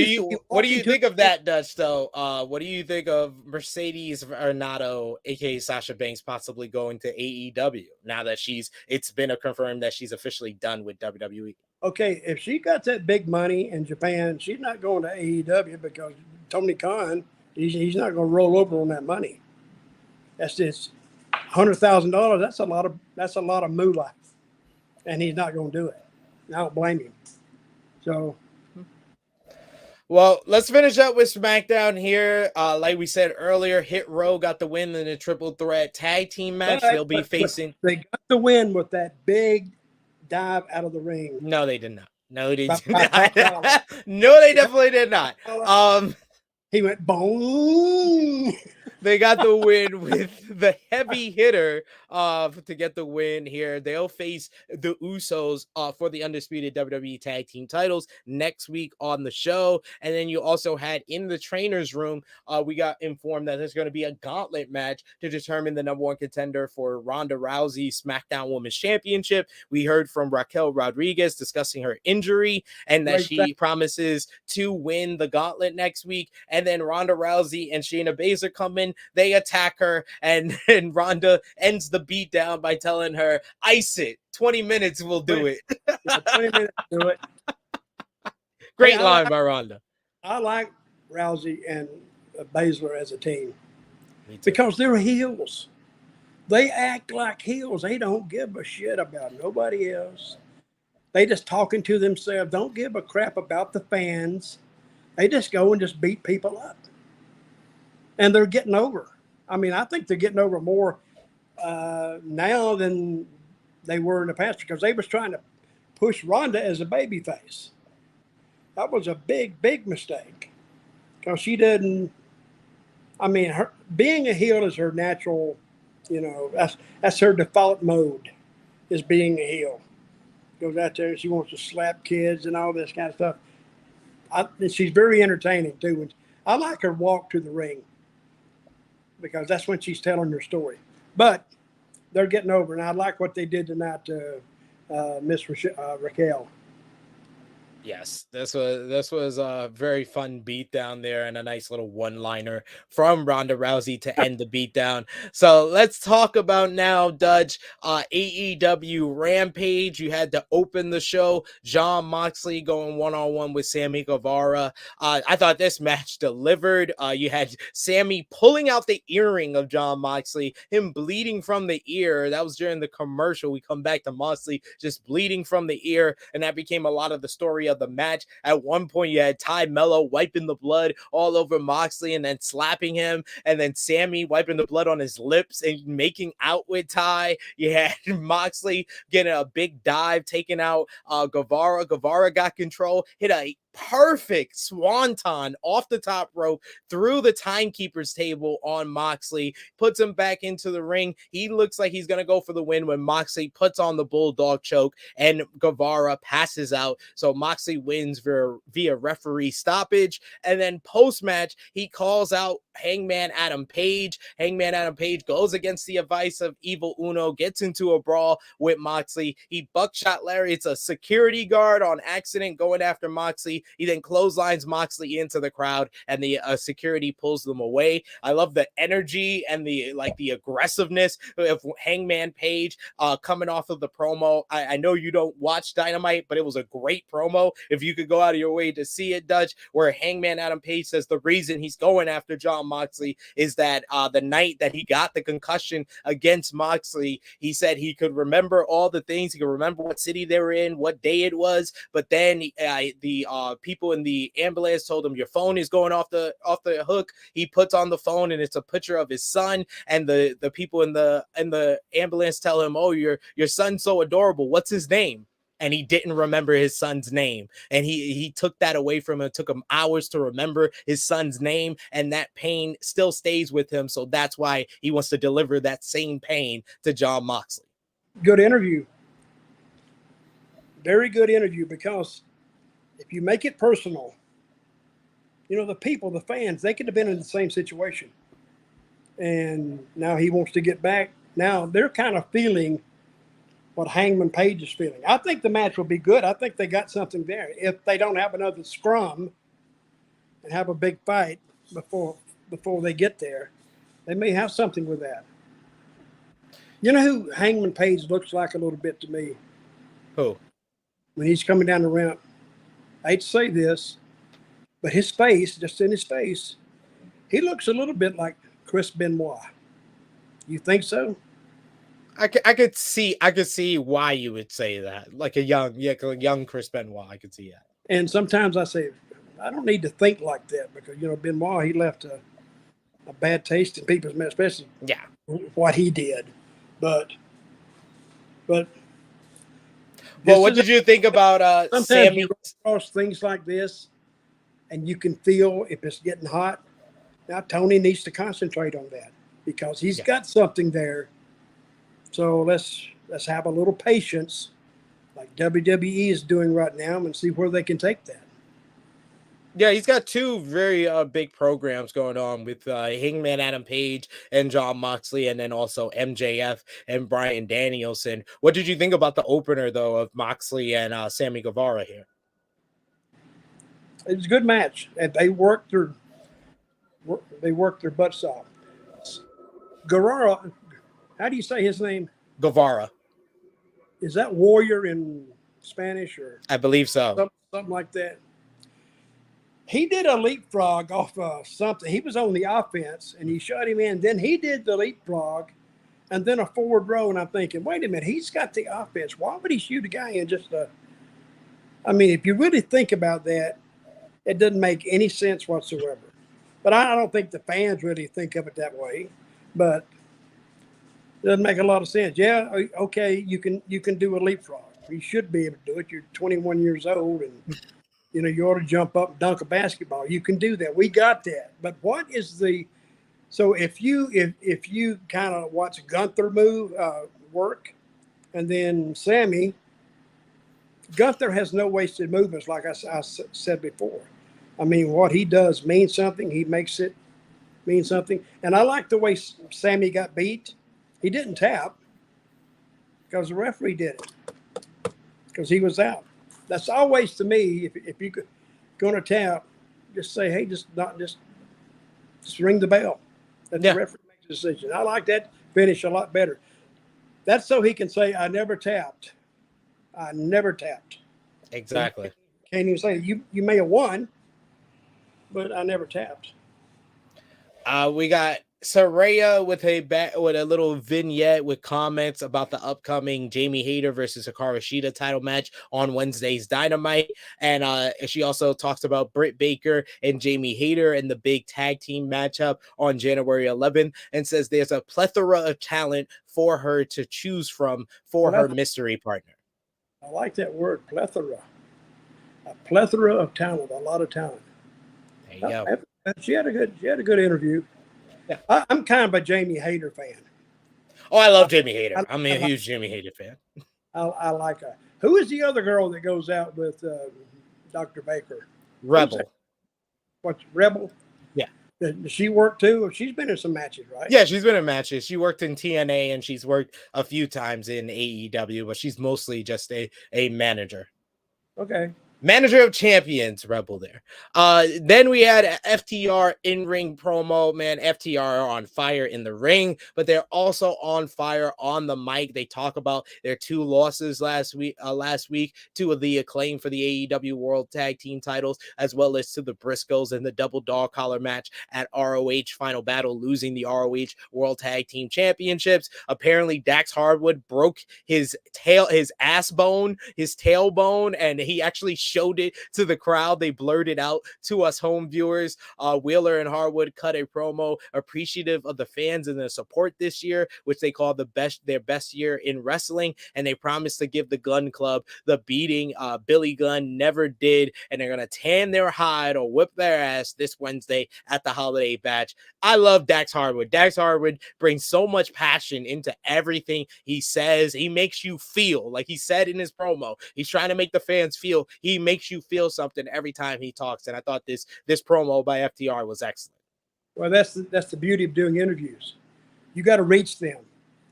what do you think of that, Dutch, though? What do you think of Mercedes Varnado, aka Sasha Banks, possibly going to AEW now that it's been confirmed that she's officially done with WWE? Okay, if she got that big money in Japan, she's not going to AEW because Tony Khan, he's not going to roll over on that money. That's just $100,000. That's a lot of moolah, and he's not going to do it. I don't blame him. So. Well, let's finish up with SmackDown here. Like we said earlier, Hit Row got the win in a triple threat tag team match. They'll be facing. They got the win with that big dive out of the ring. No, they did not. No, they did not. No, they definitely did not. He went boom. They got the win with the heavy hitter to get the win here. They'll face the Usos for the undisputed WWE tag team titles next week on the show. And then you also had in the trainer's room, we got informed that there's going to be a gauntlet match to determine the number one contender for Ronda Rousey's SmackDown Women's Championship. We heard from Raquel Rodriguez discussing her injury and that she promises to win the gauntlet next week. And then Ronda Rousey and Shayna Baszler come in. They attack her, and Ronda ends the beat down by telling her, "Ice it. 20 minutes will do it." 20 minutes will do it. Great line by Ronda. I like Rousey and Baszler as a team because they're heels. They act like heels. They don't give a shit about nobody else. They just talking to themselves. Don't give a crap about the fans. They just go and just beat people up. And they're getting over. I mean, I think they're getting over more now than they were in the past because they was trying to push Ronda as a babyface. That was a big, big mistake because she didn't. I mean, her being a heel is her natural. That's her default mode, is being a heel. Goes out there and she wants to slap kids and all this kind of stuff. She's very entertaining too. I like her walk to the ring, because that's when she's telling her story. But they're getting over, and I like what they did tonight to Miss Raquel. Yes, this was a very fun beatdown there and a nice little one-liner from Ronda Rousey to end the beatdown. So let's talk about now, Dutch, AEW Rampage. You had to open the show. Jon Moxley going one-on-one with Sammy Guevara. I thought this match delivered. You had Sammy pulling out the earring of Jon Moxley, him bleeding from the ear. That was during the commercial. We come back to Moxley just bleeding from the ear, and that became a lot of the story of the match. At one point, you had Ty Mello wiping the blood all over Moxley and then slapping him, and then Sammy wiping the blood on his lips and making out with Ty. You had Moxley getting a big dive, taking out Guevara. Guevara got control, hit a perfect swanton off the top rope through the timekeeper's table on Moxley, puts him back into the ring. He looks like he's going to go for the win when Moxley puts on the bulldog choke and Guevara passes out. So Moxley wins via referee stoppage. And then post-match, he calls out Hangman Adam Page. Hangman Adam Page goes against the advice of Evil Uno, gets into a brawl with Moxley. He buckshot lariats a security guard on accident going after Moxley. He then clotheslines Moxley into the crowd, and the security pulls them away. I love the energy and the aggressiveness of Hangman Page coming off of the promo. I know you don't watch Dynamite, but it was a great promo. If you could go out of your way to see it, Dutch, where Hangman Adam Page says the reason he's going after Jon Moxley is that the night that he got the concussion against Moxley, he said he could remember all the things. He could remember what city they were in, what day it was, but then the people in the ambulance told him your phone is going off the hook. He puts on the phone and it's a picture of his son, and the people in the ambulance tell him, oh, your son's so adorable, what's his name? And he didn't remember his son's name, and he took that away from him. It took him hours to remember his son's name, and that pain still stays with him. So that's why he wants to deliver that same pain to Jon Moxley. Good interview. Very good interview, because if you make it personal, the people, the fans, they could have been in the same situation. And now he wants to get back. Now they're kind of feeling what Hangman Page is feeling. I think the match will be good. I think they got something there. If they don't have another scrum and have a big fight before they get there, they may have something with that. You know who Hangman Page looks like a little bit to me? Who? When he's coming down the ramp. I hate to say this, but his face, just in his face, he looks a little bit like Chris Benoit. You think so? I could see why you would say that. Like a young Chris Benoit, I could see that. And sometimes I say, I don't need to think like that, because Benoit, he left a bad taste in people's mouth, especially what he did. But well, what did you think about sometimes Sammy? you cross things like this, and you can feel if it's getting hot. Now Tony needs to concentrate on that, because he's got something there. So let's have a little patience, like WWE is doing right now, and see where they can take that. Yeah, he's got two very big programs going on with Hangman Adam Page and Jon Moxley, and then also MJF and Bryan Danielson. What did you think about the opener, though, of Moxley and Sammy Guevara here? It was a good match, and they worked their butts off. Guevara, how do you say his name? Guevara. Is that warrior in Spanish, or I believe so. Something like that. He did a leapfrog off something. He was on the offense, and he shot him in. Then he did the leapfrog, and then a forward row. And I'm thinking, wait a minute, he's got the offense. Why would he shoot a guy in just a? I mean, if you really think about that, it doesn't make any sense whatsoever. But I don't think the fans really think of it that way. But it doesn't make a lot of sense. Yeah, okay, you can do a leapfrog. You should be able to do it. You're 21 years old, and you ought to jump up and dunk a basketball. You can do that. We got that. But what is the? So if you kind of watch Gunther work, and then Sammy, Gunther has no wasted movements, like I said before. I mean, what he does means something. He makes it mean something. And I like the way Sammy got beat. He didn't tap because the referee did it, because he was out. That's always, to me, if you're going to tap, just say, hey, just ring the bell. Let the referee make the decision. I like that finish a lot better. That's so he can say, I never tapped. I never tapped. Exactly. Can't even say, you may have won, but I never tapped. We got Saraya with a little vignette with comments about the upcoming Jamie Hayter versus Hikaru Shida title match on Wednesday's Dynamite, and she also talks about Britt Baker and Jamie Hayter and the big tag team matchup on January 11th, and says there's a plethora of talent for her to choose from for her mystery partner. I like that word, plethora. A plethora of talent, a lot of talent. There you go. She had a good interview. Yeah. I'm kind of a Jamie Hayter fan. Oh, I love Jamie Hayter. I'm a huge Jamie Hayter fan. I like her. Who is the other girl that goes out with Dr. Baker? Rebel. What's Rebel? Yeah. Does she work too? She's been in some matches, right? Yeah, she's been in matches. She worked in TNA and she's worked a few times in AEW, but she's mostly just a manager. Okay. Manager of Champions, Rebel there. Then we had FTR in-ring promo. Man, FTR are on fire in the ring, but they're also on fire on the mic. They talk about their two losses last week, two of the Acclaim for the AEW World Tag Team titles, as well as to the Briscoes in the double dog collar match at ROH Final Battle, losing the ROH World Tag Team Championships. Apparently, Dax Hardwood broke his tailbone, and he actually showed it to the crowd. They blurred it out to us home viewers. Wheeler and Harwood cut a promo appreciative of the fans and their support this year, which they call their best year in wrestling, and they promised to give the Gun Club the beating Billy Gunn never did, and they're gonna tan their hide or whip their ass this Wednesday at the Holiday Bash. I love Dax Harwood. Dax Harwood brings so much passion into everything he says. He makes you feel, like he said in his promo, he's trying to make the fans feel. He makes you feel something every time he talks, and I thought this promo by FTR was excellent. Well, that's the beauty of doing interviews. You got to reach them.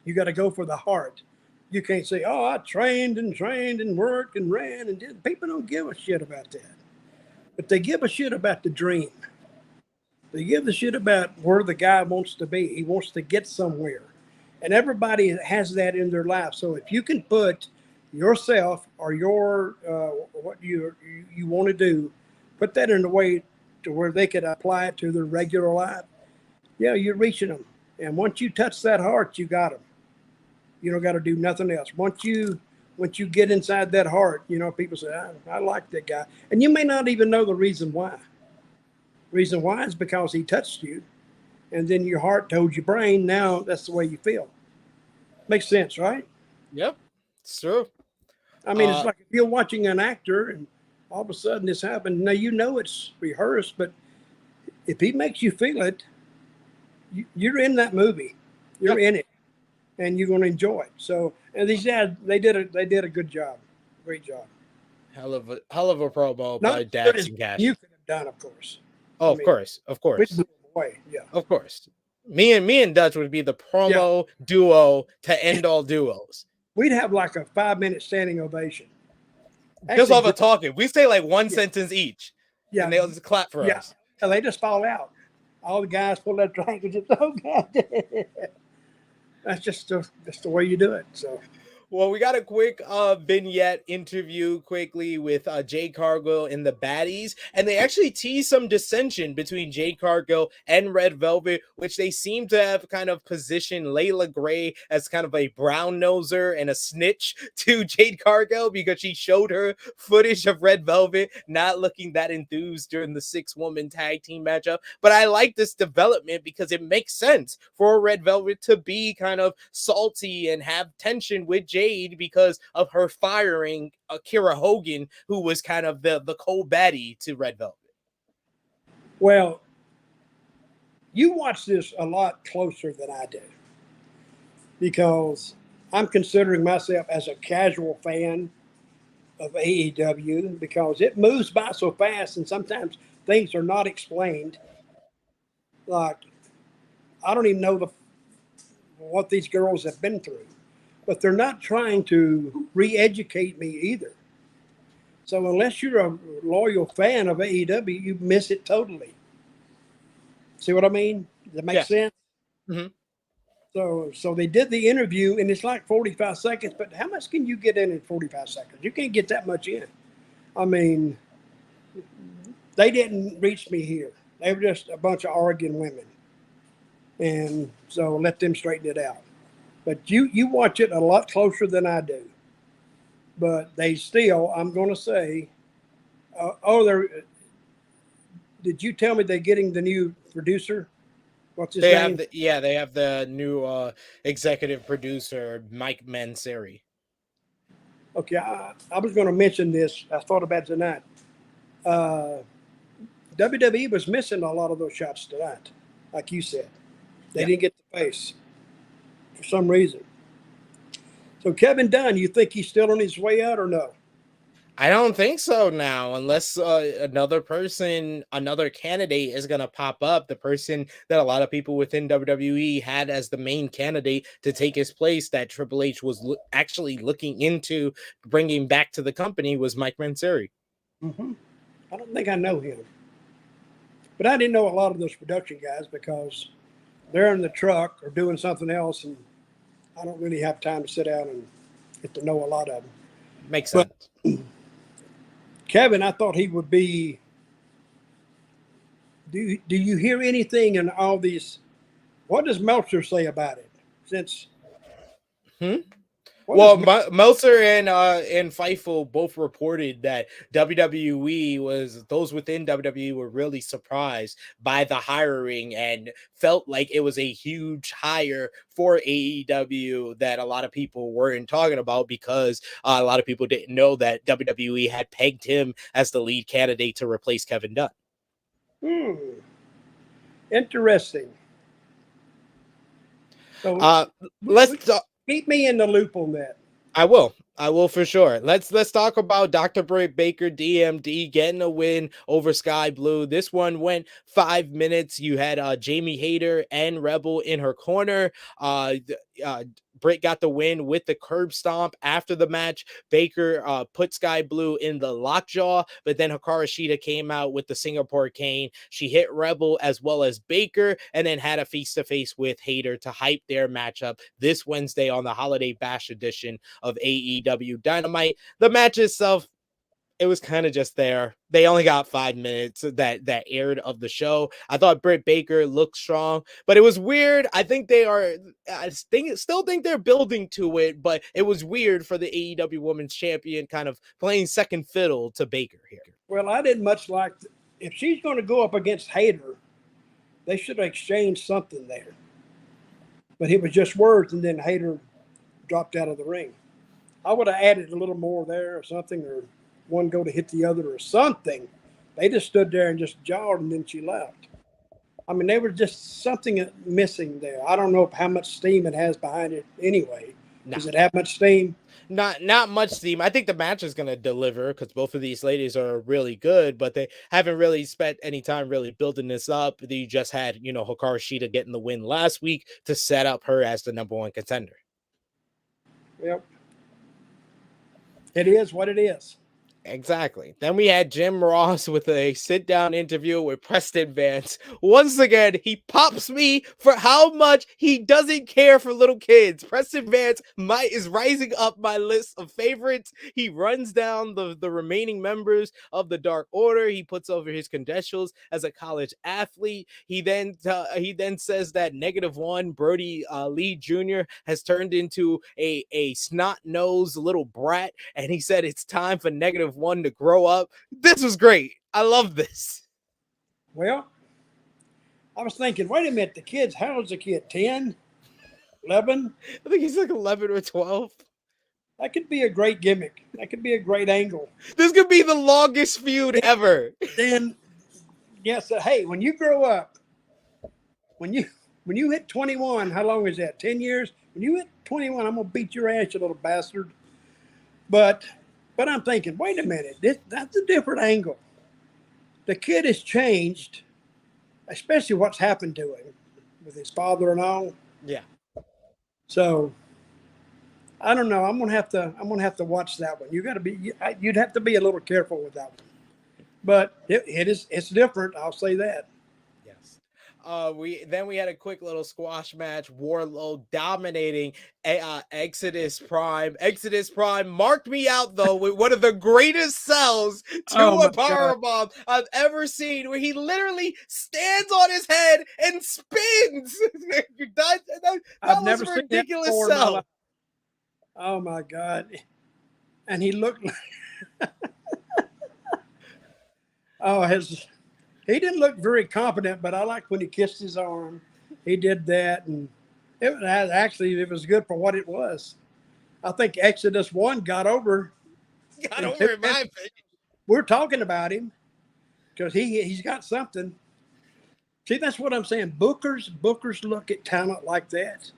You got to go for the heart. You can't say, "Oh, I trained and worked and ran and did." People don't give a shit about that, but they give a shit about the dream. They give a shit about where the guy wants to be. He wants to get somewhere, and everybody has that in their life. So if you can put yourself or your what you want to do, put that in a way to where they could apply it to their regular life, yeah, you're reaching them. And once you touch that heart, you got them. You don't got to do nothing else. Once you get inside that heart, people say, I like that guy. And you may not even know the reason why. Reason why is because he touched you. And then your heart told your brain, now that's the way you feel. Makes sense, right? Yep, it's true. I mean, it's like if you're watching an actor and all of a sudden this happened. Now, it's rehearsed, but if he makes you feel it, you're in that movie. You're in it, and you're going to enjoy it. So, and these guys, they did a good job. Great job. Hell of a promo by Dax and Cash. You could have done, of course. Of course. Way, yeah. Of course. Me and Dutch would be the promo duo to end all duos. We'd have like a 5-minute standing ovation. Just all the talking. We say like one sentence each. Yeah. And they'll just clap for us. And they just fall out. All the guys pull their drink and just, oh God. That's just the way you do it. So, well, we got a quick vignette interview quickly with Jade Cargill and the Baddies, and they actually tease some dissension between Jade Cargill and Red Velvet, which they seem to have kind of positioned Layla Gray as kind of a brown noser and a snitch to Jade Cargill because she showed her footage of Red Velvet not looking that enthused during the 6-woman tag team matchup. But I like this development because it makes sense for Red Velvet to be kind of salty and have tension with Jade because of her firing Kira Hogan, who was kind of the co-baddie to Red Velvet. Well, you watch this a lot closer than I do because I'm considering myself as a casual fan of AEW because it moves by so fast and sometimes things are not explained. Like, I don't even know what these girls have been through. But they're not trying to re-educate me either. So unless you're a loyal fan of AEW, you miss it totally. See what I mean? Does that make sense? Mm-hmm. So they did the interview, and it's like 45 seconds, but how much can you get in 45 seconds? You can't get that much in. I mean, they didn't reach me here. They were just a bunch of arguing women. And so let them straighten it out. But you watch it a lot closer than I do. But they still, I'm going to say, did you tell me they're getting the new producer? What's his name? They have the new executive producer, Mike Manseri. Okay, I was going to mention this. I thought about it tonight. WWE was missing a lot of those shots tonight, like you said. They didn't get the face. For some reason. So Kevin Dunn, you think he's still on his way out or no? I don't think so now, unless another candidate is going to pop up. The person that a lot of people within WWE had as the main candidate to take his place that Triple H was actually looking into bringing back to the company was Mike Manseri. Mm-hmm. I don't think I know him. But I didn't know a lot of those production guys because they're in the truck or doing something else, and I don't really have time to sit down and get to know a lot of them. Makes sense. Kevin, I thought he would be. Do you hear anything in all these? What does Meltzer say about it? What is Well, Meltzer and Fightful both reported that WWE was those within WWE were really surprised by the hiring and felt like it was a huge hire for AEW that a lot of people weren't talking about because a lot of people didn't know that WWE had pegged him as the lead candidate to replace Kevin Dunn. Interesting. So Let's talk. keep me in the loop on that. I will. I will for sure. Let's talk about Dr. Britt Baker, DMD, getting a win over Sky Blue. This one went 5 minutes. You had Jamie Hayter and Rebel in her corner. Britt got the win with the curb stomp. After the match, Baker put Sky Blue in the lockjaw, but then Hikaru Shida came out with the Singapore cane. She hit Rebel as well as Baker, and then had a face-to-face with Hayter to hype their matchup this Wednesday on the Holiday Bash edition of AEW Dynamite. The match itself, it was kind of just there. They only got 5 minutes that aired of the show. I thought Britt Baker looked strong, but it was weird. I still think they're building to it, but it was weird for the AEW Women's Champion kind of playing second fiddle to Baker here. Well, I didn't much like if she's going to go up against Hayter, they should have exchanged something there. But it was just words, and then Hayter dropped out of the ring. I would have added a little more there or something, or one go to hit the other or something. They just stood there and just jawed, and then she left. I mean, they were just something missing there. I don't know how much steam it has behind it anyway. No. Does it have much steam? Not much steam. I think the match is going to deliver because both of these ladies are really good, but they haven't really spent any time really building this up. You just had, Hikaru Shida getting the win last week to set up her as the number one contender. Yep. It is what it is. Exactly. Then we had Jim Ross with a sit-down interview with Preston Vance. Once again, he pops me for how much he doesn't care for little kids. Preston Vance is rising up my list of favorites. He runs down the remaining members of the Dark Order. He puts over his credentials as a college athlete. He then says that -1 Brody Lee Jr. has turned into a snot-nosed little brat, and he said it's time for -1 to grow up. This was great. I love this. Well, I was thinking, wait a minute, the kid's, how old's the kid? 10? 11? I think he's like 11 or 12. That could be a great gimmick. That could be a great angle. This could be the longest feud ever. Then, yes, hey, when you grow up, when you hit 21, how long is that? 10 years? When you hit 21, I'm going to beat your ass, you little bastard. But I'm thinking, wait a minute, that's a different angle. The kid has changed, especially what's happened to him with his father and all. Yeah. So I don't know. I'm gonna have to watch that one. You'd have to be a little careful with that one. But it's different. I'll say that. Yes. We had a quick little squash match. Wardlow dominating Exodus Prime. Exodus Prime marked me out though with one of the greatest sells to a powerbomb I've ever seen, where he literally stands on his head and spins. I've never seen ridiculous that sell. Oh my God! And he looked like he didn't look very confident, but I liked when he kissed his arm. He did that, and it was good for what it was. I think Exodus 1 got over in my opinion. We're talking about him because he's got something. See, that's what I'm saying. Bookers look at talent like that.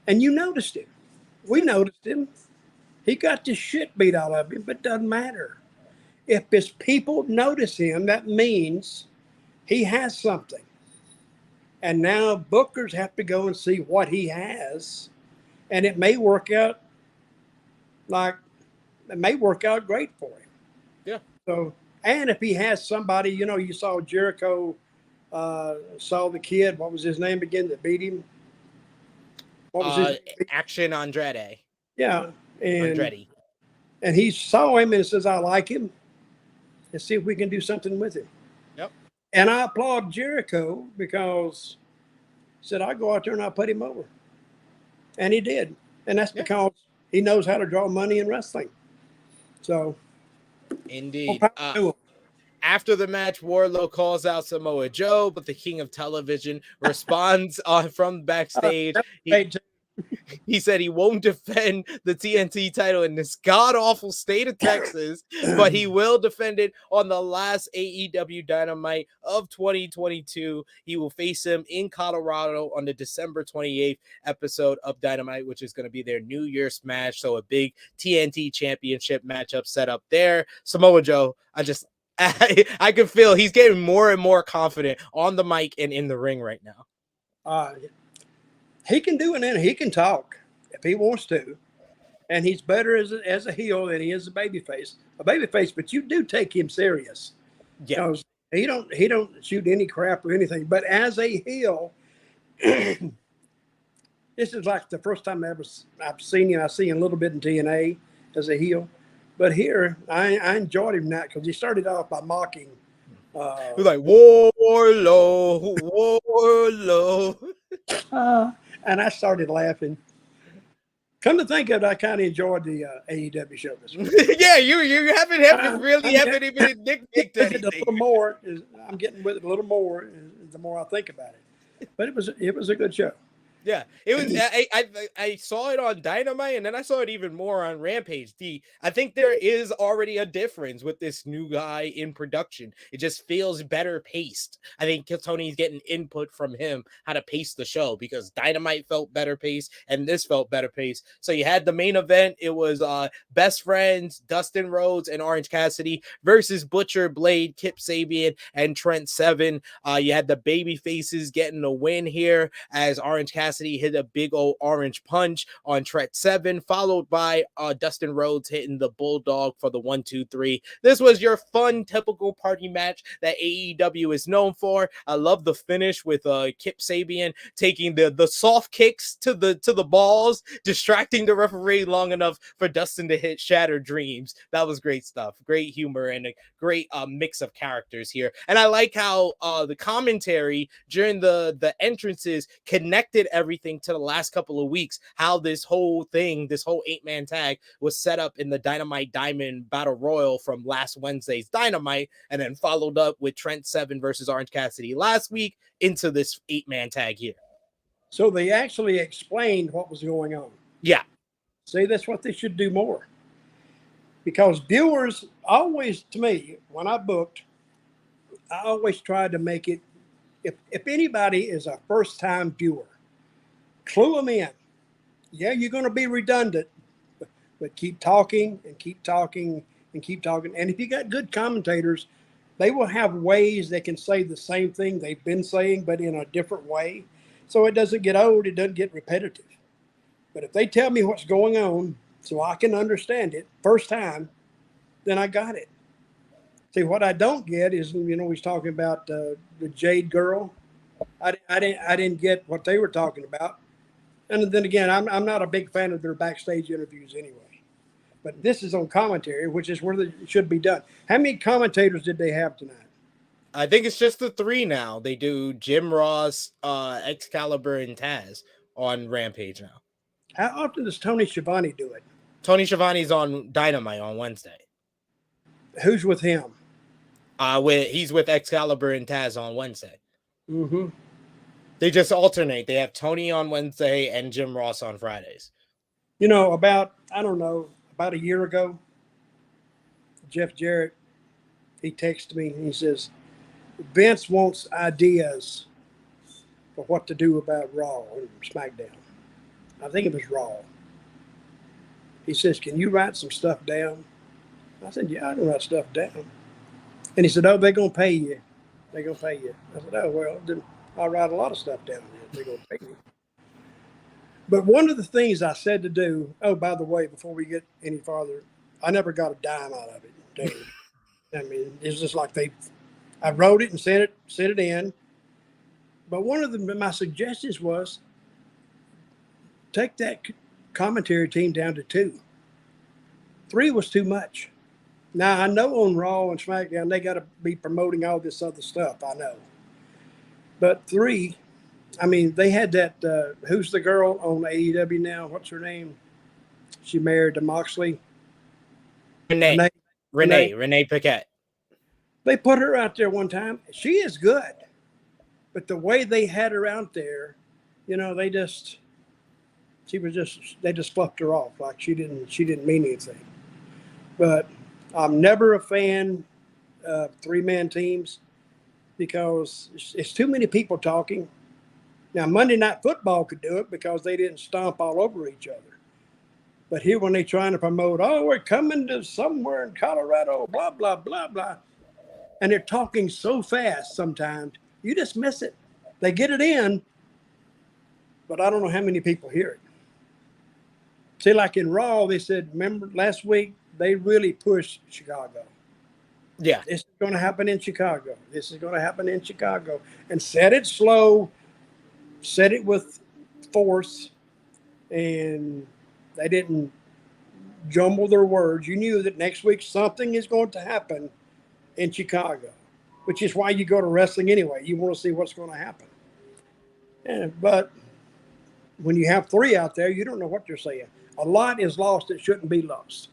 And you noticed him. We noticed him. He got the shit beat out of him, but it doesn't matter. If his people notice him, that means he has something. And now bookers have to go and see what he has. And it may work out great for him. Yeah. So, and if he has somebody, you saw Jericho, saw the kid, what was his name again, that beat him? What was his Action Andretti. Yeah. Andretti. And he saw him and says, I like him. And see if we can do something with him. Yep. And I applaud Jericho because he said, I'll go out there and I'll put him over. And he did. And that's because he knows how to draw money in wrestling. So, Indeed. After the match, Wardlow calls out Samoa Joe, but the King of Television responds from backstage. He said he won't defend the TNT title in this god-awful state of Texas, but he will defend it on the last AEW Dynamite of 2022. He will face him in Colorado on the December 28th episode of Dynamite, which is going to be their New Year's match. So a big TNT championship matchup set up there. Samoa Joe, I can feel he's getting more and more confident on the mic and in the ring right now. He can do it, and he can talk if he wants to, and he's better as a heel than he is a babyface. But you do take him serious. Yeah, he don't shoot any crap or anything. But as a heel, this is like the first time I've seen him. I've seen him a little bit in TNA as a heel, but here I enjoyed him now because he started off by mocking. He was like Wardlow. And I started laughing. Come to think of it, I kind of enjoyed the AEW show this week. Yeah, you haven't even nicknamed anything. A little more. I'm getting with it a little more the more I think about it. But it was a good show. Yeah, it was. I saw it on Dynamite, and then I saw it even more on Rampage. I think there is already a difference with this new guy in production. It just feels better paced. I think Tony's getting input from him how to pace the show because Dynamite felt better paced, and this felt better paced. So you had the main event. It was Best Friends, Dustin Rhodes, and Orange Cassidy versus Butcher, Blade, Kip Sabian, and Trent Seven. You had the baby faces getting the win here as Orange Cassidy hit a big old orange punch on Trent Seven, followed by Dustin Rhodes hitting the Bulldog for the 1-2-3. This was your fun, typical party match that AEW is known for. I love the finish with Kip Sabian taking the soft kicks to the balls, distracting the referee long enough for Dustin to hit Shattered Dreams. That was great stuff. Great humor and a great mix of characters here. And I like how the commentary during the entrances connected everything to the last couple of weeks, how this whole 8-man tag was set up in the Dynamite Diamond Battle Royal from last Wednesday's Dynamite, and then followed up with Trent Seven versus Orange Cassidy last week into this 8-man tag here. So they actually explained what was going on. Yeah. See, that's what they should do more. Because viewers always, to me, when I booked, I always tried to make it, if anybody is a first-time viewer, clue them in. Yeah, you're going to be redundant, but keep talking and keep talking and keep talking. And if you got good commentators, they will have ways they can say the same thing they've been saying, but in a different way. So it doesn't get old, it doesn't get repetitive. But if they tell me what's going on so I can understand it first time, then I got it. See, what I don't get is, he's talking about the Jade girl. I didn't get what they were talking about. And then again, I'm not a big fan of their backstage interviews anyway. But this is on commentary, which is where it should be done. How many commentators did they have tonight? I think it's just the 3 now. They do Jim Ross, Excalibur, and Taz on Rampage now. How often does Tony Schiavone do it? Tony Schiavone's on Dynamite on Wednesday. Who's with him? He's with Excalibur and Taz on Wednesday. Mm-hmm. They just alternate. They have Tony on Wednesday and Jim Ross on Fridays. About a year ago, Jeff Jarrett, he texted me and he says, Vince wants ideas for what to do about Raw and SmackDown. I think it was Raw. He says, can you write some stuff down? I said, yeah, I can write stuff down. And he said, oh, they're going to pay you. They're going to pay you. I said, oh, well, then I'll write a lot of stuff down there. They're going to pay me. But one of the things I said to do, oh, by the way, before we get any farther, I never got a dime out of it, Dave. I mean, it's just like I wrote it and sent it in. But one of my suggestions was take that commentary team down to 2. 3 was too much. Now, I know on Raw and SmackDown, they got to be promoting all this other stuff. I know. But 3, I mean, they had that, who's the girl on AEW now? What's her name? She married to Moxley. Renee Paquette. They put her out there one time. She is good, but the way they had her out there, they just fluffed her off like she didn't mean anything. But I'm never a fan of 3-man teams because it's too many people talking. Now Monday Night Football could do it because they didn't stomp all over each other. But here when they're trying to promote, we're coming to somewhere in Colorado, blah, blah, blah, blah. And they're talking so fast sometimes, you just miss it. They get it in, but I don't know how many people hear it. See, like in Raw, they said, remember last week, they really pushed Chicago. Yeah. This is going to happen in Chicago. This is going to happen in Chicago. And said it slow, said it with force, and they didn't jumble their words. You knew that next week something is going to happen in Chicago, which is why you go to wrestling anyway. You want to see what's going to happen. But when you have 3 out there, you don't know what you're saying. A lot is lost that shouldn't be lost.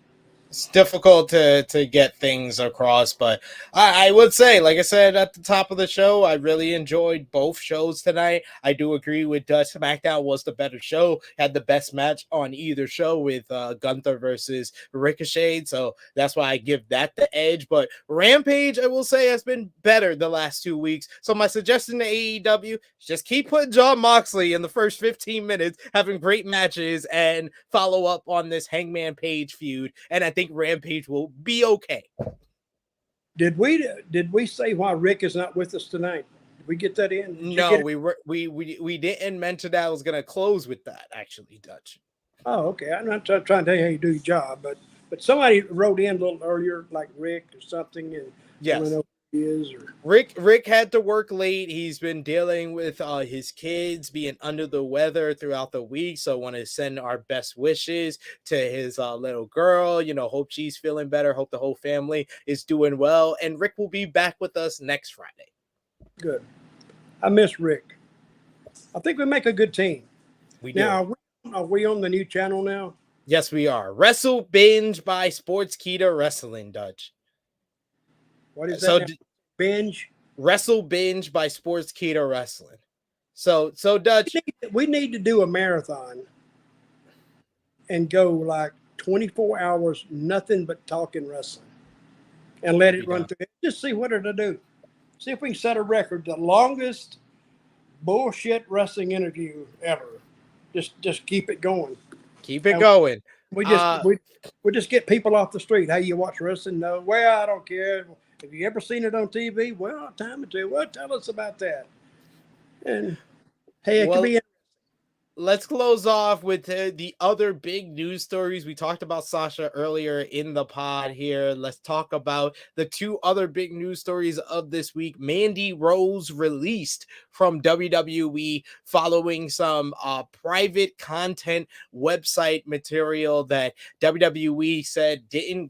It's difficult to get things across, but I would say, like I said at the top of the show, I really enjoyed both shows tonight. I do agree with Dutch. SmackDown was the better show, had the best match on either show with Gunther versus Ricochet, so that's why I give that the edge. But Rampage, I will say, has been better the last 2 weeks. So my suggestion to AEW, just keep putting Jon Moxley in the first 15 minutes, having great matches, and follow up on this Hangman Page feud, and I think Rampage will be okay. Did we say why Rick is not with us tonight? Did we get that in? No, we didn't mention that. I was gonna close with that, actually, Dutch. Oh, okay. I'm not trying to tell you how you do your job, but somebody wrote in a little earlier, like Rick or something, and yes. I don't know who he is. Or Rick had to work late. He's been dealing with his kids being under the weather throughout the week, so I want to send our best wishes to his little girl. Hope she's feeling better. Hope the whole family is doing well, and Rick will be back with us next Friday. Good. I miss Rick. I think we make a good team. We do. Now, are we on the new channel now? Yes, we are. Wrestle Binge by Sportskeeda Wrestling, Dutch. What is that? Binge? Wrestle Binge by Sportskeeda Wrestling. So Dutch, we need to do a marathon and go like 24 hours, nothing but talking wrestling, and let it run through. Just see what it'll do. See if we can set a record, the longest bullshit wrestling interview ever. Just keep it going. Keep it going. We just get people off the street. Hey, you watch wrestling? No. Well, I don't care. Have you ever seen it on TV? Well, time or two. Well, tell us about that. And hey, it could be. Let's close off with the other big news stories. We talked about Sasha earlier in the pod here. Let's talk about the 2 other big news stories of this week. Mandy Rose released from WWE following some private content website material that WWE said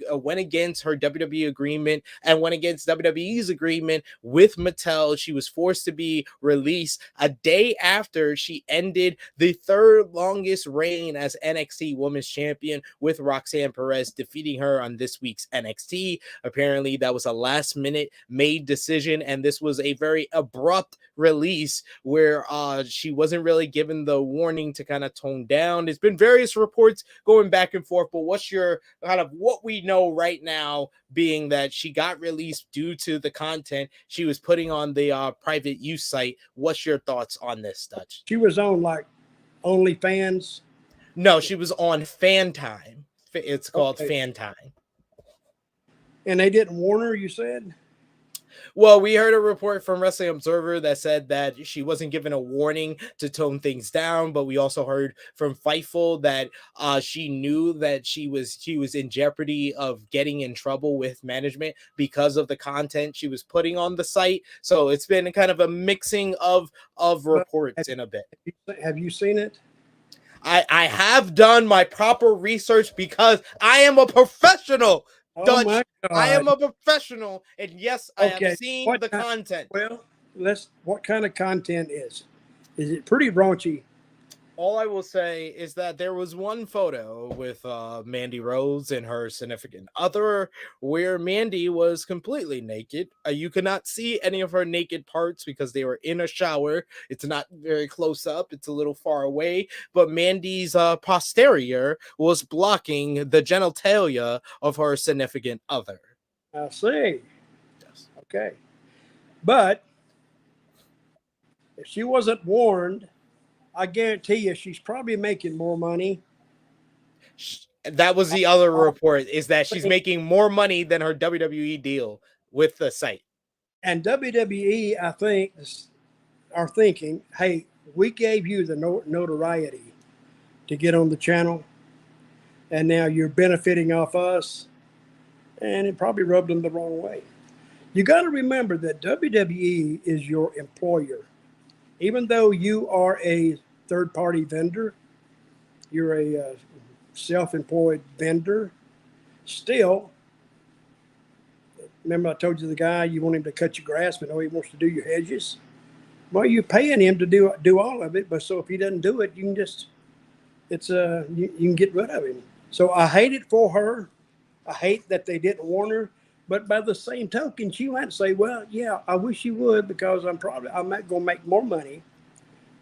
went against her WWE agreement and went against WWE's agreement with Mattel. She was forced to be released a day after she ended the 3rd longest reign as NXT Women's Champion, with Roxanne Perez defeating her on this week's NXT. Apparently, that was a last-minute made decision, and this was a very abrupt release where she wasn't really given the warning to kind of tone down. There's been various reports going back and forth, but what's your kind of what we know right now, being that she got released due to the content she was putting on the private use site? What's your thoughts on this, Dutch? She was on like OnlyFans? No, she was on Fan Time. It's called Fan Time. And they didn't warn her, you said? Well, we heard a report from Wrestling Observer that said that she wasn't given a warning to tone things down, but we also heard from Fightful that she knew that she was in jeopardy of getting in trouble with management because of the content she was putting on the site. So it's been kind of a mixing of reports in a bit. Have you seen it? I have done my proper research because I am a professional. Dutch, my God. I am a professional, and yes, I have seen the content. Well, what kind of content is it? Is it pretty raunchy? All I will say is that there was one photo with Mandy Rose and her significant other where Mandy was completely naked. You could not see any of her naked parts because they were in a shower. It's not very close up, it's a little far away, but Mandy's posterior was blocking the genitalia of her significant other. I see. Yes. Okay. But if she wasn't warned, I guarantee you she's probably making more money. That was the other I report, is that she's think- making more money than her WWE deal with the site. And WWE, I think, are thinking, hey, we gave you the notoriety to get on the channel, and now you're benefiting off us. And it probably rubbed them the wrong way. You got to remember that WWE is your employer. Even though you are a third party vendor, you're a self employed vendor, still, remember I told you the guy, you want him to cut your grass, but no, he wants to do your hedges. Well, you're paying him to do all of it, but so if he doesn't do it, you can just, you can get rid of him. So I hate it for her. I hate that they didn't warn her. But by the same token, she might say, well, yeah, I wish you would, because I'm not going to make more money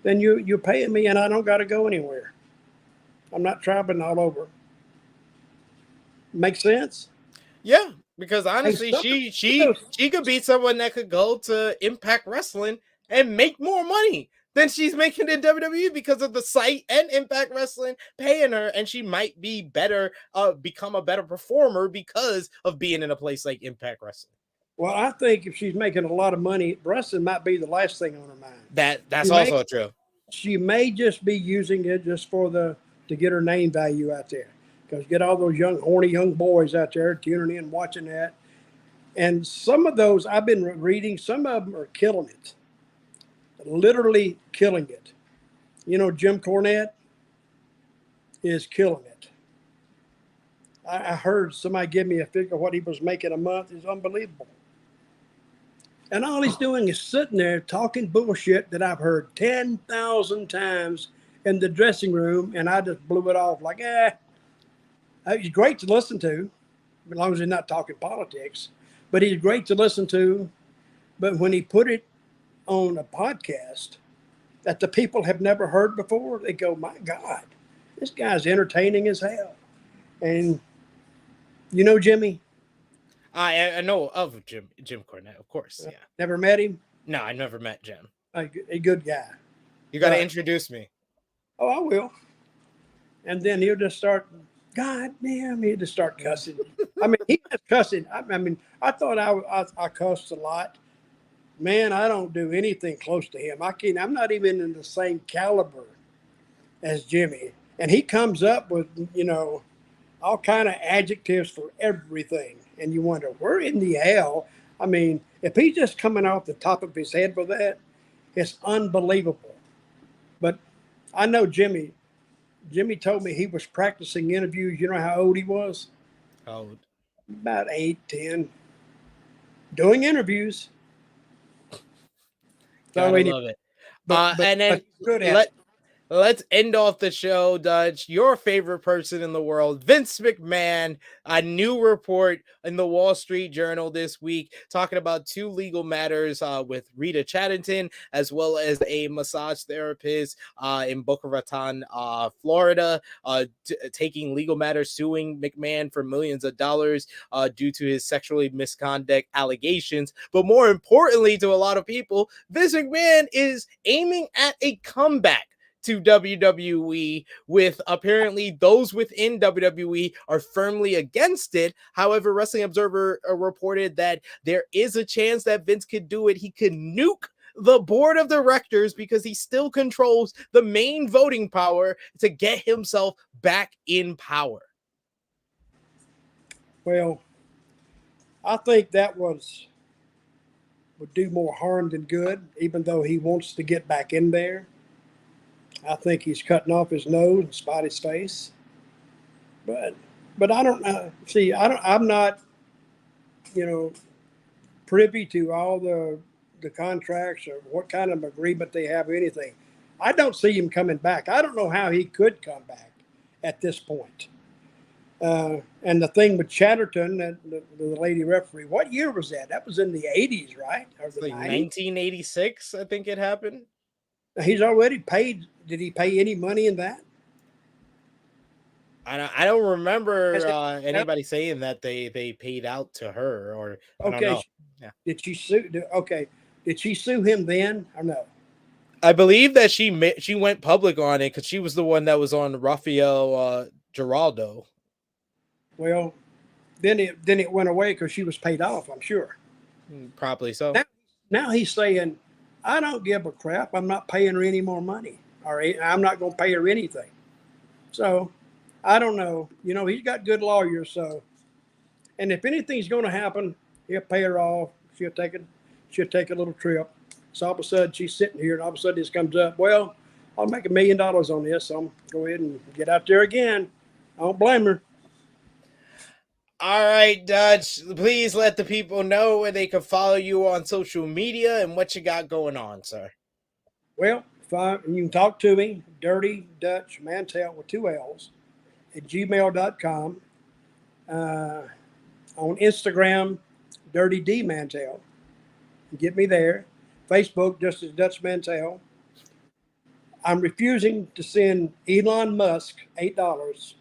than you're paying me, and I don't got to go anywhere. I'm not traveling all over. Make sense? Yeah, because honestly, Some she could be someone that could go to Impact Wrestling and make more money than she's making in WWE because of the site and Impact Wrestling paying her, and she might be better, become a better performer because of being in a place like Impact Wrestling. Well, I think if she's making a lot of money, wrestling might be the last thing on her mind. That's also true. She may just be using it just to get her name value out there. Because get all those horny young boys out there tuning in, watching that. And some of those I've been reading, some of them are killing it. Literally killing it. You know, Jim Cornette is killing it. I heard somebody give me a figure of what he was making a month. It's unbelievable. And all he's doing is sitting there talking bullshit that I've heard 10,000 times in the dressing room, and I just blew it off like, he's great to listen to, as long as he's not talking politics. But he's great to listen to. But when he put it on a podcast that the people have never heard before, they go, my God, this guy's entertaining as hell. And you know Jimmy? I know of Jim Cornette, of course. Yeah. Never met him? No, I never met Jim. A good guy. You got to introduce me. Oh, I will. And then he'll just start, God damn, he'll just start cussing. I mean, he was cussing. I mean, I thought I cussed a lot. Man, I don't do anything close to him. I'm not even in the same caliber as Jimmy. And he comes up with, all kind of adjectives for everything. And you wonder, where in the hell? I mean, if he's just coming off the top of his head with that, it's unbelievable. But I know Jimmy. Jimmy told me he was practicing interviews. You know how old he was? How old? About 8, 10. Doing interviews. Gotta love it. And then good at let's end off the show, Dutch. Your favorite person in the world, Vince McMahon. A new report in the Wall Street Journal this week talking about 2 legal matters with Rita Chatterton, as well as a massage therapist in Boca Raton, Florida, taking legal matters, suing McMahon for millions of dollars due to his sexually misconduct allegations. But more importantly to a lot of people, Vince McMahon is aiming at a comeback to WWE, with apparently those within WWE are firmly against it. However, Wrestling Observer reported that there is a chance that Vince could do it. He could nuke the board of directors because he still controls the main voting power to get himself back in power. Well, I think that would do more harm than good, even though he wants to get back in there. I think he's cutting off his nose and spot his face. But I don't know. See, I'm not, privy to all the contracts or what kind of agreement they have or anything. I don't see him coming back. I don't know how he could come back at this point. And the thing with Chatterton, the lady referee, what year was that? That was in the 80s, right? Or the Like 90s? 1986, I think it happened. He's already paid. Did he pay any money in that? I don't remember anybody saying that they paid out to her, or I don't know. Yeah. Did she sue? Okay. Did she sue him then or no? I believe that she went public on it because she was the one that was on Rafael Giraldo. Well, then it went away because she was paid off, I'm sure. Probably so. Now he's saying, I don't give a crap. I'm not paying her any more money, or I'm not going to pay her anything. So I don't know. You know, he's got good lawyers. So, and if anything's going to happen, he'll pay her off. She'll take a little trip. So all of a sudden she's sitting here, and all of a sudden this comes up. Well, I'll make $1 million on this. So I'm going to go ahead and get out there again. I don't blame her. All right, Dutch, please let the people know where they can follow you on social media and what you got going on, sir. Well, you can talk to me, Dirty Dutch Mantell with 2 L's at gmail.com. On Instagram, Dirty D Mantell. Get me there. Facebook, just as Dutch Mantell. I'm refusing to send Elon Musk $8.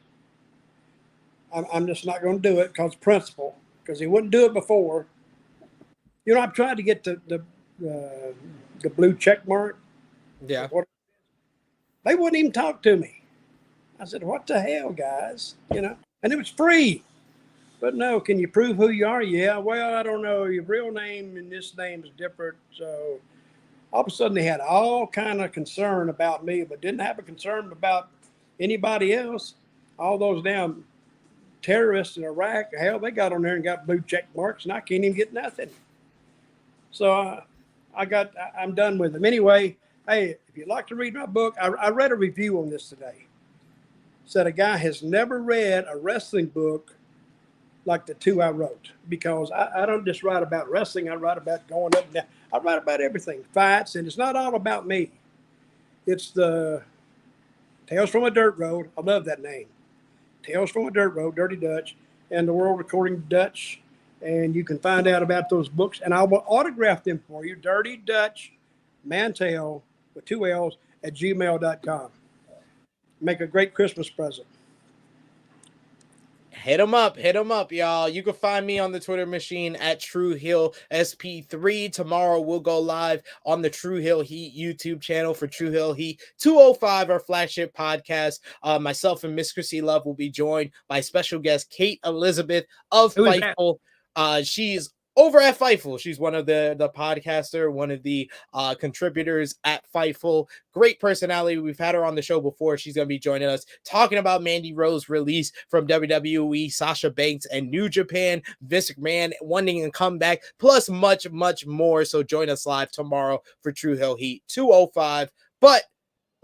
I'm just not going to do it because principle, because he wouldn't do it before. You know, I've tried to get the blue check mark. Yeah. They wouldn't even talk to me. I said, what the hell, guys? You know, and it was free. But no, can you prove who you are? Yeah, well, I don't know. Your real name and this name is different. So all of a sudden they had all kind of concern about me, but didn't have a concern about anybody else. All those damn terrorists in Iraq, hell, they got on there and got blue check marks, and I can't even get nothing. So I'm done with them. Anyway, hey, if you'd like to read my book, I read a review on this today. Said a guy has never read a wrestling book like the 2 I wrote, because I don't just write about wrestling. I write about going up and down. I write about everything, fights, and it's not all about me. It's the Tales from a Dirt Road. I love that name. Tales from a Dirt Road, Dirty Dutch, and the World According to Dutch. And you can find out about those books, and I will autograph them for you. Dirty Dutch Mantell with 2 L's at gmail.com. Make a great Christmas present. Hit them up, y'all. You can find me on the Twitter machine at True Hill SP3. Tomorrow we'll go live on the True Hill Heat YouTube channel for True Hill Heat 205, our flagship podcast. Myself and Miss Chrissy Love will be joined by special guest Kate Elizabeth of Fightful. She's over at Fightful. She's one of the podcaster, one of the contributors at Fightful. Great personality. We've had her on the show before. She's going to be joining us talking about Mandy Rose release from WWE, Sasha Banks, and New Japan, Vince McMahon wanting to come back, plus much, much more. So join us live tomorrow for True Hill Heat 205. But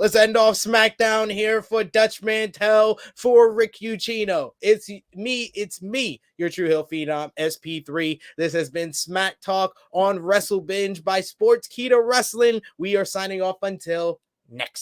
let's end off SmackDown here for Dutch Mantell, for Rick Ucchino. It's me, your True Hill Phenom, SP3. This has been Smack Talk on Wrestle Binge by Sportskeeda Wrestling. We are signing off until next time.